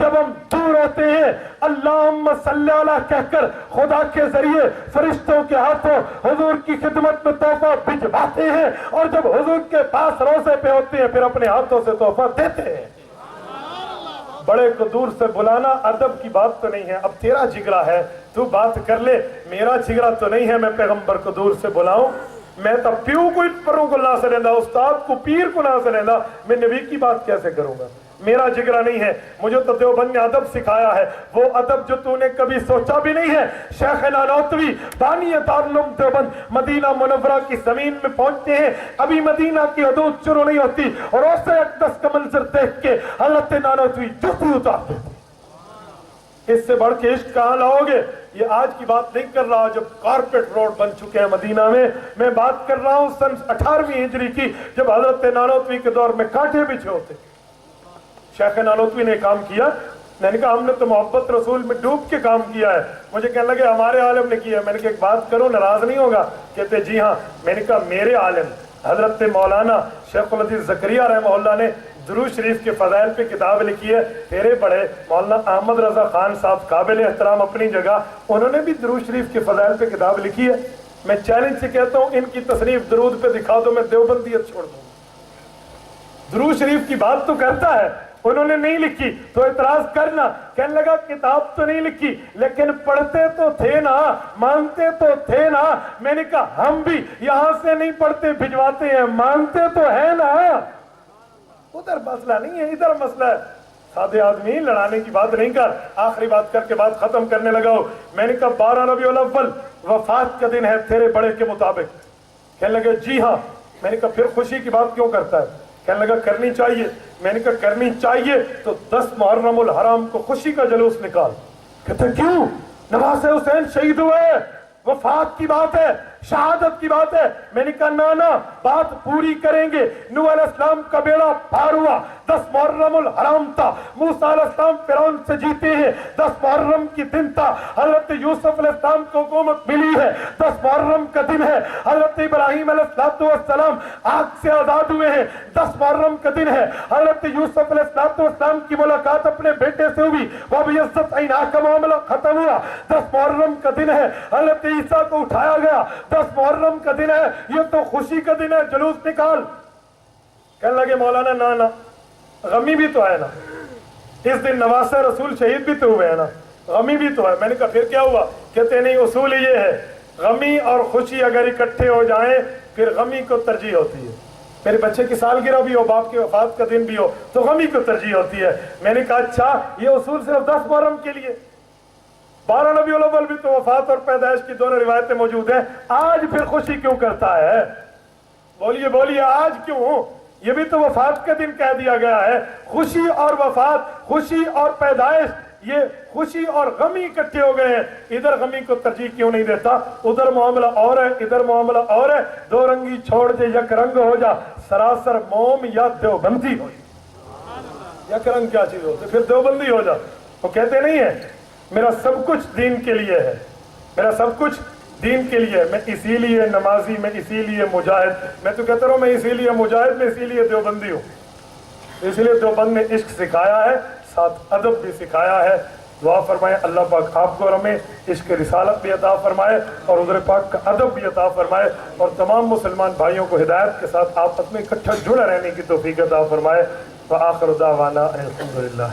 جب ہم دور ہوتے ہیں اللہم صلی علی کہہ کر خدا کے ذریعے فرشتوں کے ہاتھوں حضور کی خدمت میں تحفہ بھجواتے ہیں، اور جب حضور کے پاس روزے پہ ہوتے ہیں پھر اپنے ہاتھوں سے تحفہ دیتے ہیں۔ بڑے کو دور سے بلانا ادب کی بات تو نہیں ہے، اب تیرا جگرا ہے تو بات کر لے، میرا جگرا تو نہیں ہے میں پیغمبر کو دور سے بلاؤں۔ میں تو پیو کو پروں کو نہ سے لیندہ، استاد کو پیر کو نہ سے لیندہ، میں نبی کی بات کیسے کروں گا؟ میرا جگرا نہیں ہے۔ مجھے تو دیوبند نے ادب سکھایا ہے، وہ ادب جو تو نے کبھی سوچا بھی نہیں ہے۔ شیخ نانوتوی بانی دارالعلوم دیوبند مدینہ منورہ کی زمین میں پہنچتے ہیں، ابھی مدینہ کی حدود شروع نہیں ہوتی، اور اسے اقدس کا منظر دیکھ کے حضرت نانوتوی جوتی اتارتے تھے۔ اس سے بڑھ کے عشق کہاں لاؤ گے؟ یہ آج کی بات نہیں کر رہا جب کارپیٹ روڈ بن چکے ہیں مدینہ میں بات کر رہا ہوں سن 18ویں ہجری کی، جب حضرت نانوتوی کے دور میں کانٹے بچھے ہوتے۔ شیخ نانوتوی نے کام کیا، میں نے کہا ہم نے تو محبت رسول میں ڈوب کے کام کیا ہے۔ مجھے کہنے لگے ہمارے عالم نے کیا ہے۔ میں نے کہا ایک بات کرو، ناراض نہیں ہوگا؟ کہتے جی ہاں۔ میں نے کہا میرے عالم حضرت مولانا شیخ العزیز زکریا رحمہ اللہ نے درود شریف کے فضائل پہ کتاب لکھی ہے، تیرے بڑے مولانا احمد رضا خان صاحب قابل احترام اپنی جگہ، انہوں نے بھی درود شریف کے فضائل پہ کتاب لکھی ہے۔ میں چیلنج سے کہتا ہوں ان کی تصنیف درود پہ دکھا دو، میں دیوبندیت چھوڑ دوں۔ درود شریف کی بات تو کرتا ہے، انہوں نے نہیں لکھی تو اعتراض کرنا۔ کہنے لگا کتاب تو نہیں لکھی لیکن پڑھتے تو تھے نا، مانتے تو تھے نا۔ میں نے کہا ہم بھی یہاں سے نہیں پڑھتے بھجواتے ہیں، مانتے تو ہے نا۔ ادھر مسئلہ نہیں ہے، ادھر مسئلہ ہے۔ سادے آدمی لڑانے کی بات نہیں کر۔ آخری بات کر کے بات ختم کرنے لگا ہوں۔ میں نے کہا 12 ربیع الاول وفات کا دن ہے تیرے بڑے کے مطابق؟ کہنے لگے جی ہاں۔ میں نے کہا پھر خوشی کی بات کیوں کرتا ہے؟ کہنے لگا کرنی چاہیے۔ میں نے کہا کرنی چاہیے تو 10 محرم الحرام کو خوشی کا جلوس نکال۔ کہتے کیوں؟ نواز حسین شہید ہوئے، وفات کی بات ہے، شہادت کی بات ہے۔ میں نے کہا نانا بات پوری کریں گے۔ نوح علیہ السلام کا بیڑا پار ہوا، 10 محرم الحرام تھا۔ موسیٰ علیہ السلام فرعون سے جیتے ہیں، 10 محرم کی دن تھا۔ حضرت یوسف علیہ السلام کو حکومت ملی ہے، 10 محرم کا دن ہے۔ حضرت ابراہیم علیہ السلام آگ سے آزاد ہوئے ہیں، 10 محرم کا دن ہے۔ حضرت یوسف علیہ السلام کی ملاقات اپنے بیٹے سے ہوئی، وہ بھی عزت عینہ کا معاملہ ختم ہوا، 10 محرم کا دن ہے۔ حضرت عیسیٰ کو اٹھایا گیا، 10 محرم کا دن ہے۔ یہ تو خوشی کا دن ہے، جلوس نکال۔ کہنے لگے مولانا نانا غمی بھی تو ہے نا، اس دن نواز رسول شہید بھی تو ہوئے ہیں نا، غمی بھی تو ہے۔ میں نے کہا پھر کیا ہوا؟ کہتے نہیں اصول یہ ہے غمی اور خوشی اگر اکٹھے ہو جائیں پھر غمی کو ترجیح ہوتی ہے۔ میرے بچے کی سالگرہ بھی ہو، باپ کی وفات کا دن بھی ہو تو غمی کو ترجیح ہوتی ہے۔ میں نے کہا اچھا یہ اصول صرف 10 محرم کے لیے؟ 12 ربیع الاول بھی تو وفات اور پیدائش کی دونوں روایتیں موجود ہیں، آج پھر خوشی کیوں کرتا ہے؟ بولیے بولیے آج کیوں؟ یہ بھی تو وفات کا دن کہہ دیا گیا ہے۔ خوشی اور وفات، خوشی اور پیدائش، یہ خوشی اور غمی اکٹھے ہو گئے ہیں۔ ادھر غمی کو ترجیح کیوں نہیں دیتا؟ ادھر معاملہ اور ہے، ادھر معاملہ اور ہے۔ دو رنگی چھوڑ دے یک رنگ ہو جا، سراسر موم یا دیوبندی ہو جا۔ یک رنگ کیا چیز ہوتی پھر دیوبندی ہو جا۔ وہ کہتے نہیں ہے میرا سب کچھ دین کے لیے ہے، میرا سب کچھ دین کے لیے، میں اسی لیے نمازی، میں اسی لیے مجاہد۔ میں تو کہتا رہا ہوں میں اسی لیے مجاہد، میں اسی لیے دیوبندی ہوں۔ اس لیے دیوبند نے عشق سکھایا ہے، ساتھ ادب بھی سکھایا ہے۔ دعا فرمائے اللہ پاک آپ کو ہمیں عشق رسالت بھی عطا فرمائے اور حضور پاک کا ادب بھی عطا فرمائے، اور تمام مسلمان بھائیوں کو ہدایت کے ساتھ آپس میں اکٹھا جڑے رہنے کی توفیق عطا فرمائے۔ وآخر دعوانا الحمدللہ۔